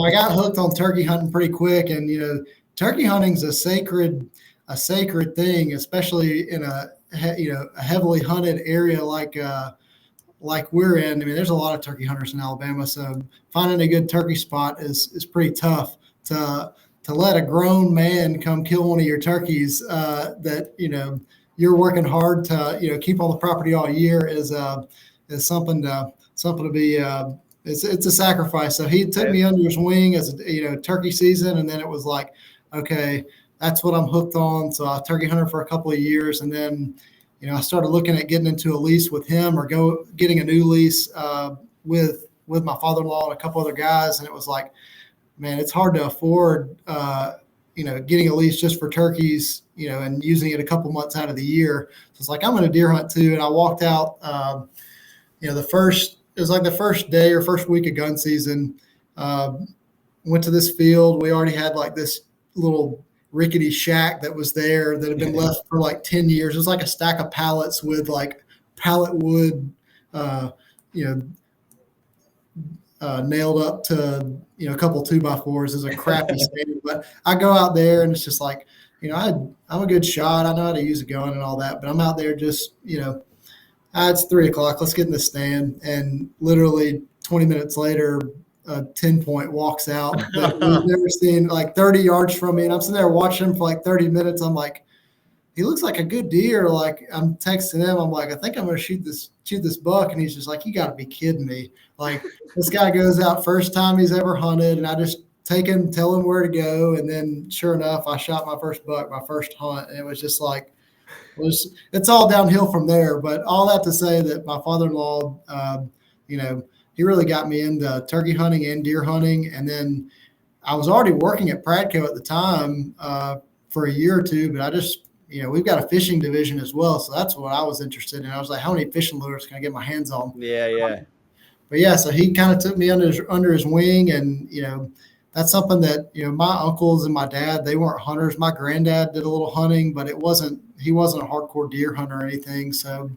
[SPEAKER 2] I got hooked on turkey hunting pretty quick. And, turkey hunting's a sacred thing, especially in a heavily hunted area like we're in. There's a lot of turkey hunters in Alabama. So finding a good turkey spot is pretty tough. To let a grown man come kill one of your turkeys that, you're working hard to, keep on the property all year is something to be, it's a sacrifice. So he took me under his wing as turkey season. And then it was like, okay, that's what I'm hooked on. So I turkey hunted for a couple of years. And then, I started looking at getting into a lease with him, or getting a new lease with my father-in-law and a couple other guys. And it was like, man, it's hard to afford, getting a lease just for turkeys, and using it a couple months out of the year. So it's like, I'm going to deer hunt too. And I walked out, it was like the first day or first week of gun season, went to this field. We already had like this little rickety shack that was there that had been left for like 10 years. It was like a stack of pallets with like pallet wood, you know, nailed up to, you know, a couple 2x4s. Is a crappy stand, but I go out there and it's just like, you know, I'm a good shot. I know how to use a gun and all that, but I'm out there just, you know, it's 3 o'clock. Let's get in the stand. And literally 20 minutes later, a 10-point walks out that we've never seen, like 30 yards from me. And I'm sitting there watching him for like 30 minutes. I'm like, he looks like a good deer. Like, I'm texting him. I'm like, I think I'm going to shoot this buck. And he's just like, you got to be kidding me. Like, this guy goes out first time he's ever hunted. And I just take him, tell him where to go. And then sure enough, I shot my first buck, my first hunt. And it was just like, it's all downhill from there. But all that to say that my father-in-law, you know, he really got me into turkey hunting and deer hunting. And then I was already working at Pradco at the time for a year or two, but I just, you know, we've got a fishing division as well. So that's what I was interested in. I was like, how many fishing lures can I get my hands on?
[SPEAKER 1] Yeah.
[SPEAKER 2] But yeah, so he kind of took me under his wing. And, you know, that's something that, you know, my uncles and my dad, they weren't hunters. My granddad did a little hunting, but he wasn't a hardcore deer hunter or anything. So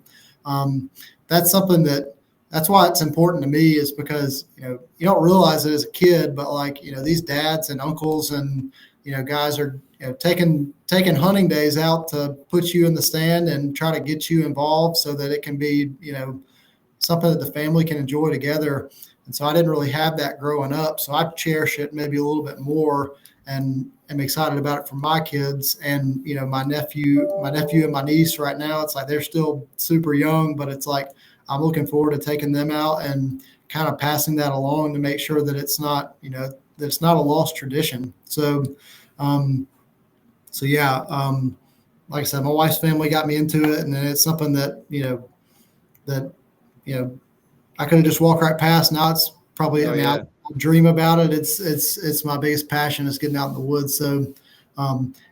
[SPEAKER 2] that's something that's why it's important to me, is because, you know, you don't realize it as a kid, but like, you know, these dads and uncles and, you know, guys are, you know, taking hunting days out to put you in the stand and try to get you involved so that it can be, you know, something that the family can enjoy together. And so I didn't really have that growing up. So I cherish it maybe a little bit more and am excited about it for my kids. And, you know, my nephew and my niece right now, it's like they're still super young, but it's like I'm looking forward to taking them out and kind of passing that along to make sure that it's not, you know, that it's not a lost tradition. So, yeah, like I said, my wife's family got me into it, and then it's something that, you know, I could have just walked right past. Now it's probably, I dream about it. It's my biggest passion is getting out in the woods. So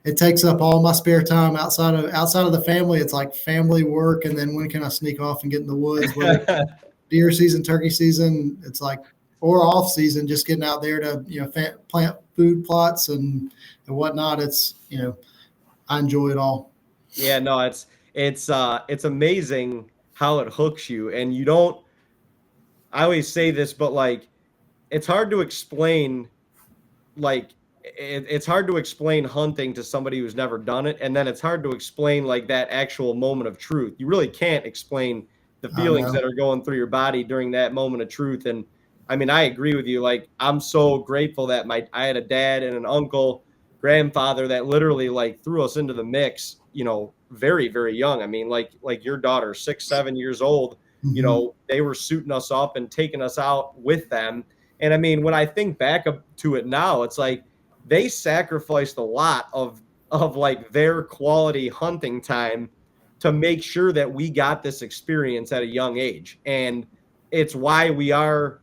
[SPEAKER 2] it takes up all my spare time outside of the family. It's like family work. And then when can I sneak off and get in the woods? Whether deer season, turkey season, it's like, or off season, just getting out there to, you know, plant food plots and whatnot. It's, you know, I enjoy it all.
[SPEAKER 1] Yeah, no, it's amazing how it hooks you. And you don't, I always say this, but like, it's hard to explain, like, it's hard to explain hunting to somebody who's never done it. And then it's hard to explain like that actual moment of truth. You really can't explain the feelings that are going through your body during that moment of truth. And I mean, I agree with you. Like, I'm so grateful that I had a dad and an uncle, grandfather that literally like threw us into the mix, you know, very, very young. I mean, like your daughter, 6, 7 years old, you know, they were suiting us up and taking us out with them. And I mean, when I think back up to it now, it's like they sacrificed a lot of like their quality hunting time to make sure that we got this experience at a young age. And it's why we're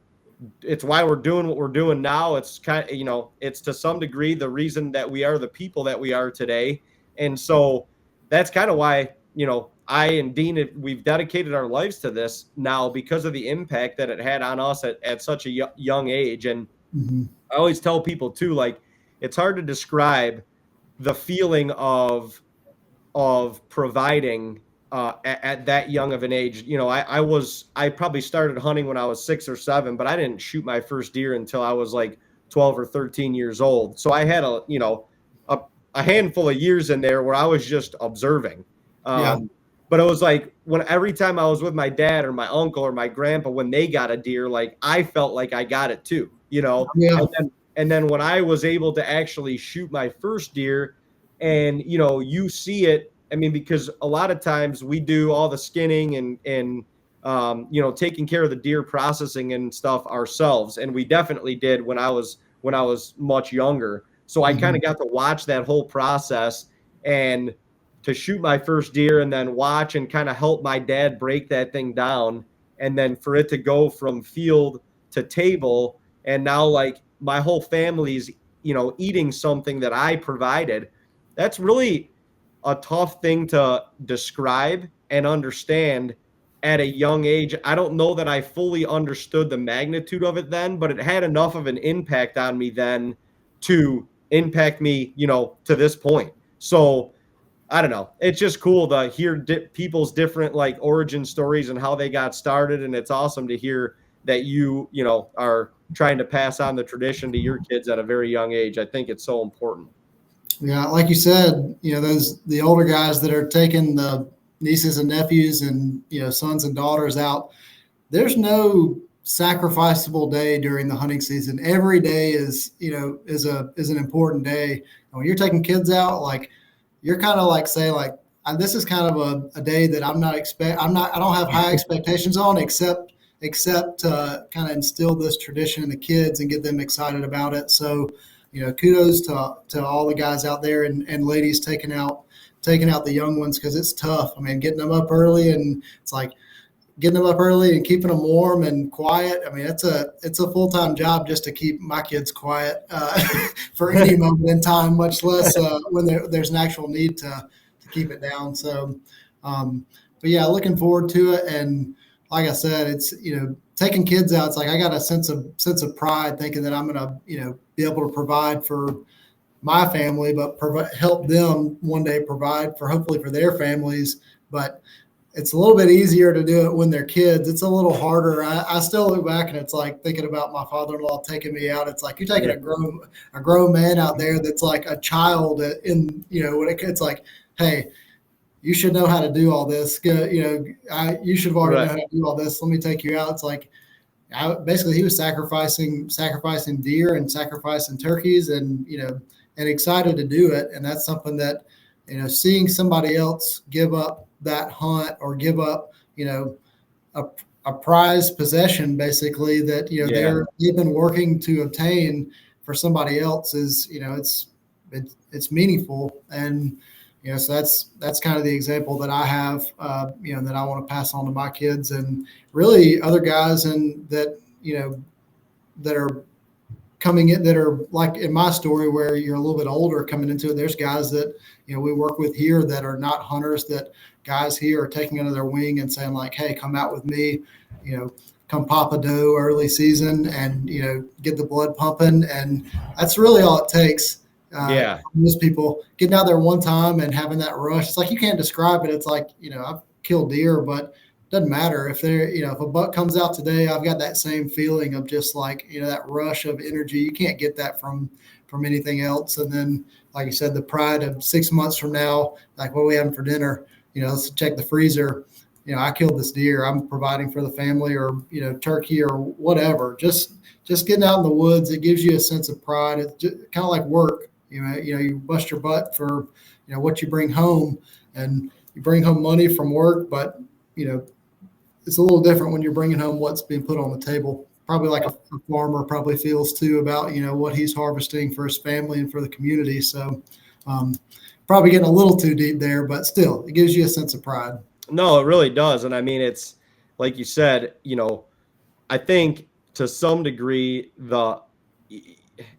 [SPEAKER 1] doing what we're doing now. It's kind of, you know, it's to some degree the reason that we are the people that we are today. And so that's kind of why, you know, I and Dean, we've dedicated our lives to this now because of the impact that it had on us at such a young age. And I always tell people too, like, it's hard to describe the feeling of providing at that young of an age. You know, I probably started hunting when I was 6 or 7, but I didn't shoot my first deer until I was like 12 or 13 years old. So I had a handful of years in there where I was just observing. But it was like every time I was with my dad or my uncle or my grandpa, when they got a deer, like I felt like I got it too, you know? And then when I was able to actually shoot my first deer and, you know, you see it, I mean, because a lot of times we do all the skinning and you know, taking care of the deer processing and stuff ourselves. And we definitely did when I was much younger. So I kind of got to watch that whole process and to shoot my first deer and then watch and kind of help my dad break that thing down. And then for it to go from field to table. And now like my whole family's, you know, eating something that I provided. That's really a tough thing to describe and understand at a young age. I don't know that I fully understood the magnitude of it then, but it had enough of an impact on me then to impact me, to this point. So I don't know. It's just cool to hear people's different like origin stories and how they got started. And it's awesome to hear that you are trying to pass on the tradition to your kids at a very young age. I think it's so important.
[SPEAKER 2] Yeah, like you said, the older guys that are taking the nieces and nephews and sons and daughters out. There's no sacrificable day during the hunting season. Every day is an important day. And when you're taking kids out, like you're kind of like saying like this is kind of a day that I don't have high expectations on except to kind of instill this tradition in the kids and get them excited about it. So kudos to all the guys out there and ladies taking out the young ones, because it's tough. I mean, getting them up early, and it's like getting them up early and keeping them warm and quiet. I mean, it's a full-time job just to keep my kids quiet for any moment in time, much less when there's an actual need to keep it down. So, but yeah, looking forward to it. And like I said, it's, taking kids out, it's like I got a sense of pride thinking that I'm going to, be able to provide for my family, but help them one day provide hopefully for their families. But it's a little bit easier to do it when they're kids. It's a little harder. I still look back and it's like thinking about my father-in-law taking me out. It's like you're taking a grown man out there that's like a child when it's like, hey, you should know how to do all this. You should have already know how to do all this. Let me take you out. It's like, basically he was sacrificing deer and sacrificing turkeys and excited to do it. And that's something that, seeing somebody else give up that hunt or give up, a prized possession, basically that, they've been working to obtain for somebody else is, it's meaningful. And, so that's kind of the example that I have, that I want to pass on to my kids and really other guys and that, that are coming in, that are like in my story where you're a little bit older coming into it. There's guys that, we work with here that are not hunters, that guys here are taking under their wing and saying like, hey, come out with me, come pop a doe early season and, get the blood pumping. And that's really all it takes. Most people getting out there one time and having that rush. It's like you can't describe it. It's like, I've killed deer, but it doesn't matter if if a buck comes out today, I've got that same feeling of just like, that rush of energy. You can't get that from anything else. And then, like you said, the pride of 6 months from now, like what are we having for dinner? Let's check the freezer. I killed this deer. I'm providing for the family, or, turkey or whatever. Just getting out in the woods, it gives you a sense of pride. It's just kind of like work. You bust your butt for, what you bring home, and you bring home money from work, but, it's a little different when you're bringing home what's being put on the table. Probably like a farmer probably feels too about, what he's harvesting for his family and for the community. So probably getting a little too deep there, but still it gives you a sense of pride.
[SPEAKER 1] No, it really does. And I mean, it's like you said, I think to some degree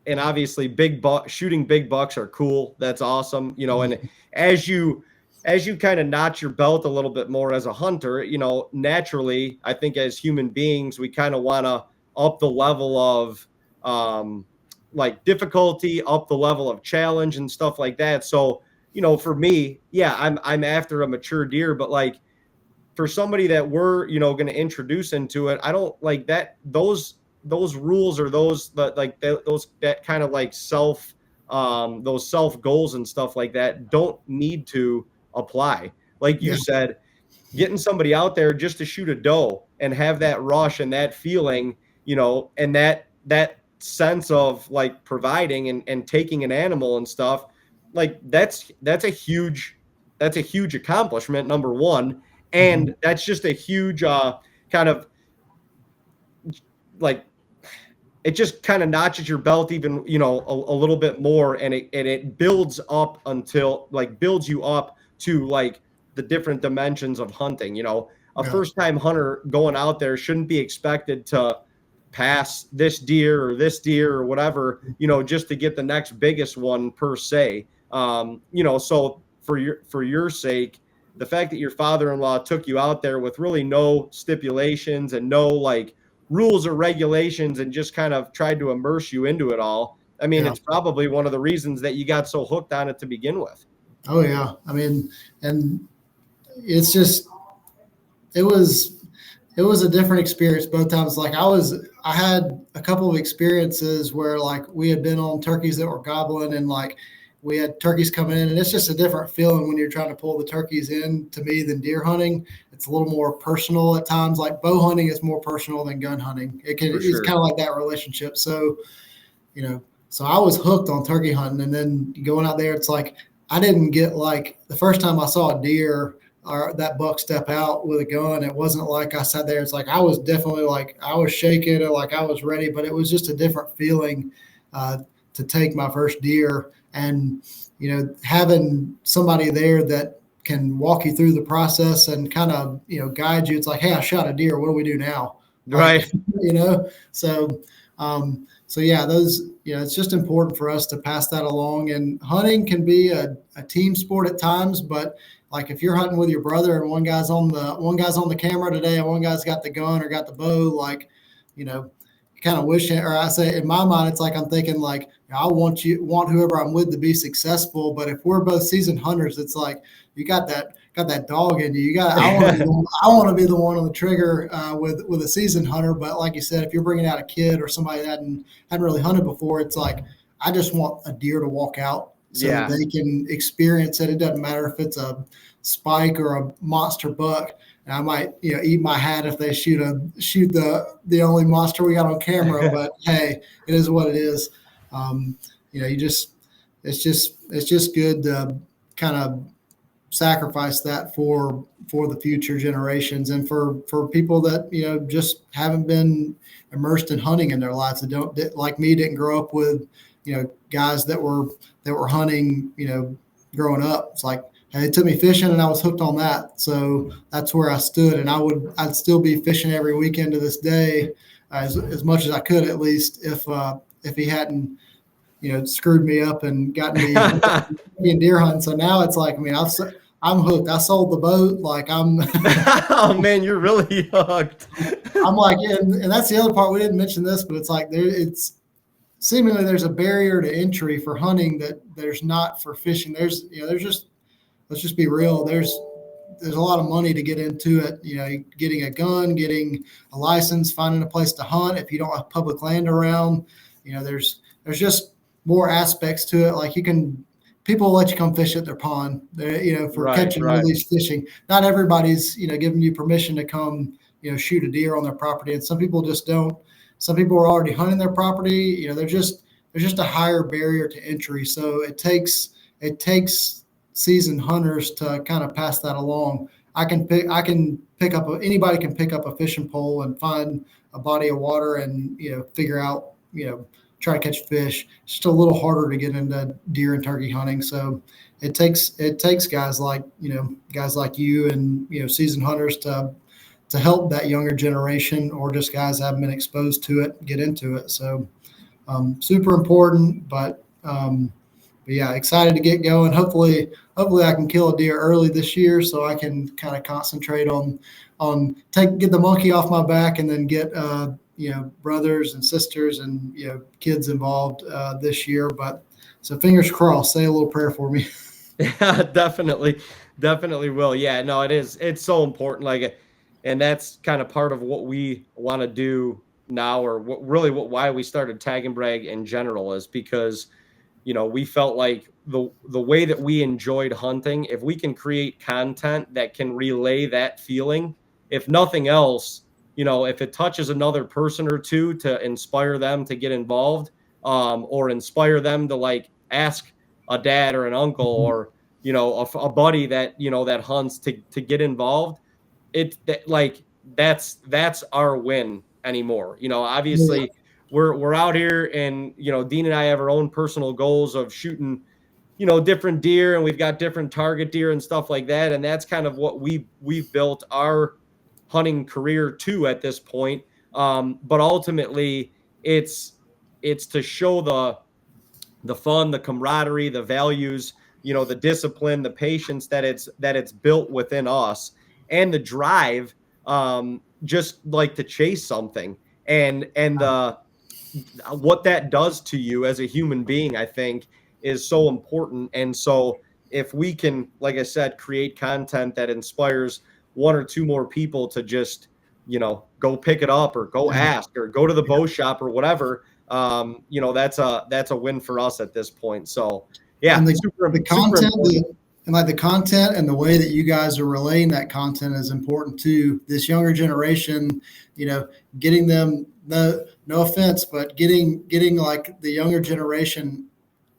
[SPEAKER 1] and obviously shooting big bucks are cool. That's awesome. And as you kind of notch your belt a little bit more as a hunter, naturally, I think as human beings, we kind of want to up the level of like difficulty, up the level of challenge and stuff like that. So, for me, I'm after a mature deer, but like for somebody that we're, going to introduce into it, I don't like that. Those rules or those that kind of like those self goals and stuff like that don't need to apply. Like you said, getting somebody out there just to shoot a doe and have that rush and that feeling, and that sense of like providing and taking an animal and stuff, like that's a huge accomplishment, number one. And that's just a huge kind of like, it just kind of notches your belt even, a little bit more. And it builds up until like builds you up to like the different dimensions of hunting. A first time hunter going out there shouldn't be expected to pass this deer or whatever, just to get the next biggest one per se. So for your sake, the fact that your father-in-law took you out there with really no stipulations and no like rules or regulations and just kind of tried to immerse you into it all. I mean,
[SPEAKER 2] Yeah.
[SPEAKER 1] it's probably one of the reasons that you got so hooked on it to begin with.
[SPEAKER 2] Oh yeah. I mean, and it's just it was a different experience both times. Like I had a couple of experiences where like we had been on turkeys that were gobbling and like we had turkeys coming in, and it's just a different feeling when you're trying to pull the turkeys in to me than deer hunting. It's a little more personal at times. Like bow hunting is more personal than gun hunting. It's
[SPEAKER 1] Sure.
[SPEAKER 2] kind of like that relationship. So, so I was hooked on turkey hunting, and then going out there, it's like I didn't get like the first time I saw a deer or that buck step out with a gun. It wasn't like I sat there. It's like I was definitely like I was shaking or like I was ready, but it was just a different feeling uh, to take my first deer, and having somebody there that can walk you through the process and kind of guide you. It's like, hey, I shot a deer. What do we do now? Like,
[SPEAKER 1] Right.
[SPEAKER 2] So. So yeah, it's just important for us to pass that along. And hunting can be a team sport at times, but like if you're hunting with your brother and one guy's on the camera today and one guy's got the gun or got the bow, like, kind of wishing, or I say in my mind, it's like I'm thinking like I want whoever I'm with to be successful. But if we're both seasoned hunters, it's like you got that dog in you. I want to be the one on the trigger with a seasoned hunter. But like you said, if you're bringing out a kid or somebody that hadn't really hunted before, it's like I just want a deer to walk out so that they can experience it. It doesn't matter if it's a spike or a monster buck. And I might, eat my hat if they shoot the only monster we got on camera. But hey, it is what it is. It's just good to kind of sacrifice that for the future generations and for people that just haven't been immersed in hunting in their lives, that don't, like me, didn't grow up with guys that were hunting growing up. It's like, hey, they took me fishing and I was hooked on that, so that's where I stood, and I'd still be fishing every weekend to this day, as much as I could, at least, if he hadn't screwed me up and gotten me in deer hunting. So now it's like, I mean, I'm hooked. I sold the boat. Like
[SPEAKER 1] Oh man, you're really hooked.
[SPEAKER 2] I'm like, and that's the other part. We didn't mention this, but it's like it's seemingly there's a barrier to entry for hunting that there's not for fishing. There's just, let's just be real. There's a lot of money to get into it. Getting a gun, getting a license, finding a place to hunt. If you don't have public land around, there's just more aspects to it. Like people will let you come fish at their pond, for catching and release fishing. Not everybody's, giving you permission to come, shoot a deer on their property. And some people just don't. Some people are already hunting their property. There's just a higher barrier to entry. So it takes seasoned hunters to kind of pass that along. Anybody can pick up a fishing pole and find a body of water and, figure out, try to catch fish. It's just a little harder to get into deer and turkey hunting. So it takes guys like you and, seasoned hunters to help that younger generation, or just guys that haven't been exposed to it, get into it. So super important, but yeah, excited to get going. Hopefully I can kill a deer early this year so I can kind of concentrate on get the monkey off my back, and then get brothers and sisters and kids involved this year. But so fingers crossed. Say a little prayer for me.
[SPEAKER 1] Yeah, definitely will. Yeah, no, it's so important. Like, and that's kind of part of what we want to do now, or why we started Tag and Brag in general, is because we felt like the way that we enjoyed hunting, if we can create content that can relay that feeling, if nothing else, if it touches another person or two to inspire them to get involved, or inspire them to like ask a dad or an uncle or a buddy that that hunts to get involved, that's our win anymore.
[SPEAKER 2] Yeah.
[SPEAKER 1] Obviously we're out here, and Dean and I have our own personal goals of shooting different deer, and we've got different target deer and stuff like that, and that's kind of what we've built our hunting career to at this point. But ultimately it's to show the fun, the camaraderie, the values, the discipline, the patience that it's built within us, and the drive, just like to chase something, and what that does to you as a human being, I think, is so important. And so if we can, like I said, create content that inspires one or two more people to just, go pick it up or go
[SPEAKER 2] Yeah.
[SPEAKER 1] ask or go to the bow shop or whatever, that's a win for us at this point. So yeah,
[SPEAKER 2] And
[SPEAKER 1] super
[SPEAKER 2] content,
[SPEAKER 1] important.
[SPEAKER 2] and like the content and the way that you guys are relaying that content is important too. This younger generation, getting them, no offense, but getting like the younger generation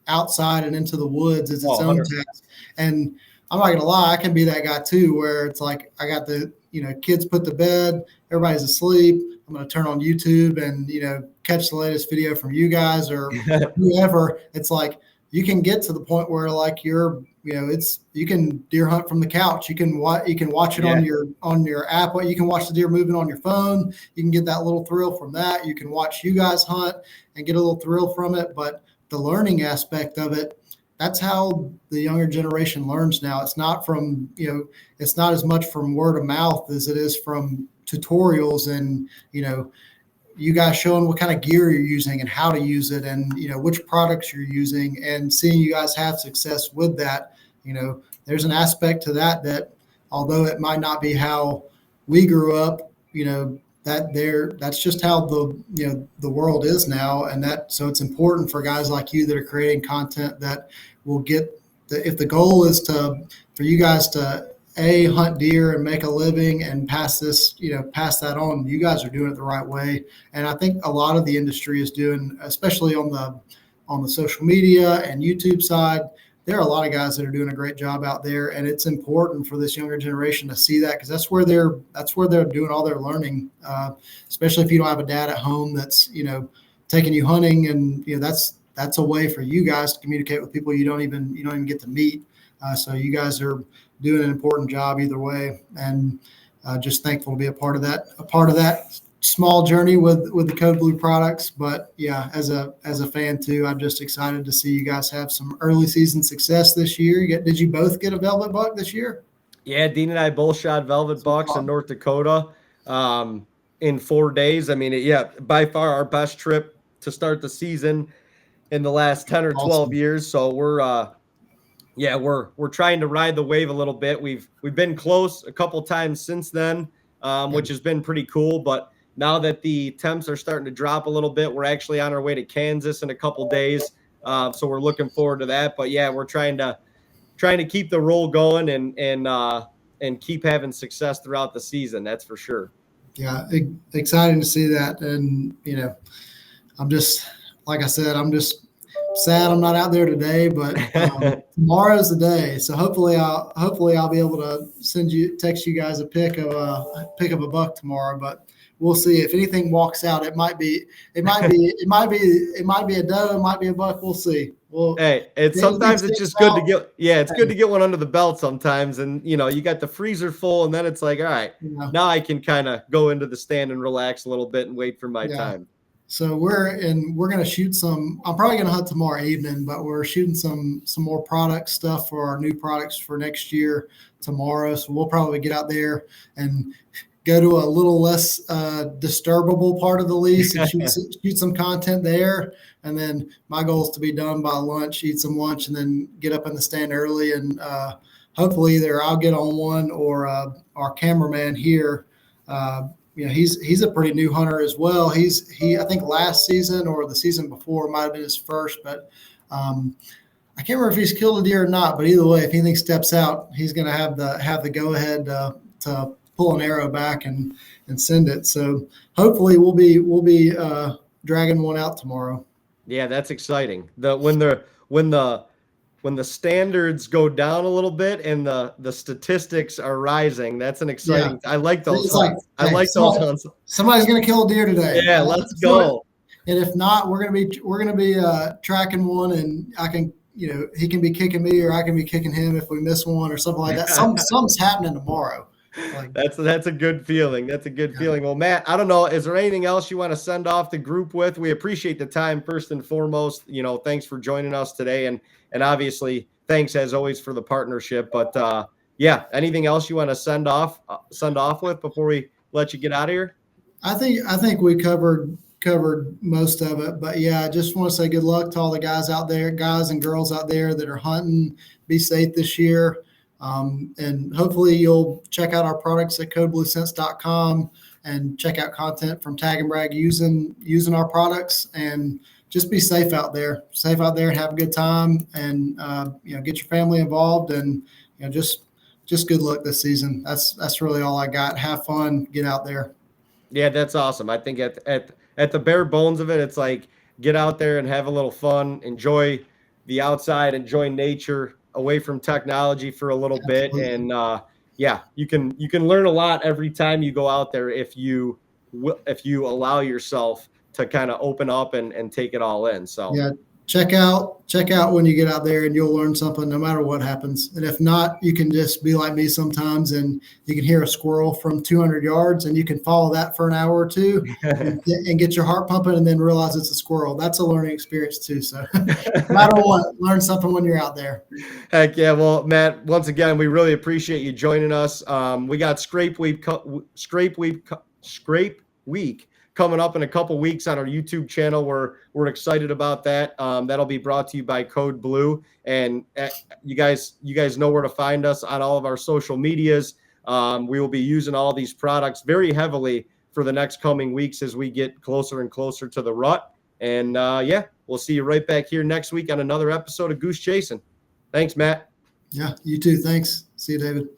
[SPEAKER 2] outside and into the woods is its own
[SPEAKER 1] 100.
[SPEAKER 2] task. And I'm not gonna lie, I can be that guy too, where it's like I got the kids put to bed, everybody's asleep. I'm gonna turn on YouTube and catch the latest video from you guys or whoever. It's like you can get to the point where like you can deer hunt from the couch. You can watch it
[SPEAKER 1] Yeah.
[SPEAKER 2] on your app. You can watch the deer moving on your phone. You can get that little thrill from that. You can watch you guys hunt and get a little thrill from it. But the learning aspect of it, that's how the younger generation learns now. It's not from, it's not as much from word of mouth as it is from tutorials and, you guys showing what kind of gear you're using and how to use it and, which products you're using and seeing you guys have success with that. There's an aspect to that although it might not be how we grew up, that's just how the world is now. And so it's important for guys like you that are creating content that will get if the goal is for you guys to hunt deer and make a living and pass that on, you guys are doing it the right way. And I think a lot of the industry is doing, especially on the social media and YouTube side, there are a lot of guys that are doing a great job out there, and it's important for this younger generation to see that because that's where they're doing all their learning. Especially if you don't have a dad at home that's taking you hunting, and that's a way for you guys to communicate with people you don't even get to meet. So you guys are doing an important job either way, and just thankful to be a part of that small journey with the Code Blue products. But yeah, as a fan too, I'm just excited to see you guys have some early season success this year. Did you both get a velvet buck this year?
[SPEAKER 1] Yeah, Dean and I both shot velvet bucks in North Dakota in 4 days. I mean, by far our best trip to start the season in the last 10 or 12
[SPEAKER 2] Awesome.
[SPEAKER 1] years. So we're trying to ride the wave a little bit. We've been close a couple times since then, which has been pretty cool. But now that the temps are starting to drop a little bit, we're actually on our way to Kansas in a couple days. So we're looking forward to that. But yeah, we're trying to keep the roll going and keep having success throughout the season. That's for sure.
[SPEAKER 2] Yeah, exciting to see that. And I'm just, like I said, I'm just sad I'm not out there today, but tomorrow's the day. So hopefully I'll be able to text you guys a pic of a buck tomorrow. But we'll see. If anything walks out, it might be a doe, it might be a buck. We'll see. Well,
[SPEAKER 1] hey, sometimes it's just good to get one under the belt sometimes, and you got the freezer full, and then it's like, all right, now I can kind of go into the stand and relax a little bit and wait for my time.
[SPEAKER 2] So we're going to shoot some. I'm probably going to hunt tomorrow evening, but we're shooting some more product stuff for our new products for next year tomorrow. So we'll probably get out there and go to a little less disturbable part of the lease and shoot some content there. And then my goal is to be done by lunch, eat some lunch, and then get up in the stand early. And hopefully either I'll get on one or our cameraman here. He's a pretty new hunter as well. I think last season or the season before might have been his first, but I can't remember if he's killed a deer or not. But either way, if anything steps out, he's going to have the go ahead to pull an arrow back and send it. So hopefully we'll be dragging one out tomorrow.
[SPEAKER 1] Yeah, that's exciting. When the standards go down a little bit and the statistics are rising, that's an exciting. Yeah. I like those hunts. Those hunts.
[SPEAKER 2] Somebody's gonna kill a deer today.
[SPEAKER 1] Yeah, let's go.
[SPEAKER 2] And if not, we're gonna be tracking one, and I can he can be kicking me or I can be kicking him if we miss one or something like that. Something's happening tomorrow.
[SPEAKER 1] That's a good feeling. That's a good feeling. Well, Matt, I don't know. Is there anything else you want to send off the group with? We appreciate the time first and foremost. Thanks for joining us today, and obviously thanks as always for the partnership. But anything else you want to send off with before we let you get out of here?
[SPEAKER 2] I think we covered covered most of it. But yeah, I just want to say good luck to all the guys out there, guys and girls out there that are hunting. Be safe this year. And hopefully you'll check out our products at codebluesense.com and check out content from TAGNBRAG using our products, and just be safe out there. Safe out there and have a good time, and get your family involved, and just good luck this season. That's really all I got. Have fun, get out there.
[SPEAKER 1] Yeah, that's awesome. I think at the bare bones of it, it's like get out there and have a little fun, enjoy the outside, enjoy nature, away from technology for a little bit, and yeah, you can learn a lot every time you go out there if you allow yourself to kind of open up and take it all in. So
[SPEAKER 2] yeah, check out when you get out there, and you'll learn something no matter what happens. And if not, you can just be like me sometimes, and you can hear a squirrel from 200 yards, and you can follow that for an hour or two and get your heart pumping, and then realize it's a squirrel. That's a learning experience too. So no matter what, learn something when you're out there.
[SPEAKER 1] Heck yeah. Well, Matt, once again, we really appreciate you joining us. We got Scrape Week coming up in a couple weeks on our YouTube channel. We're excited about that. That'll be brought to you by Code Blue, and you guys know where to find us on all of our social medias. We will be using all these products very heavily for the next coming weeks as we get closer and closer to the rut. And yeah, we'll see you right back here next week on another episode of Goose Chasing. Thanks, Matt.
[SPEAKER 2] Yeah, you too. Thanks. See you, David.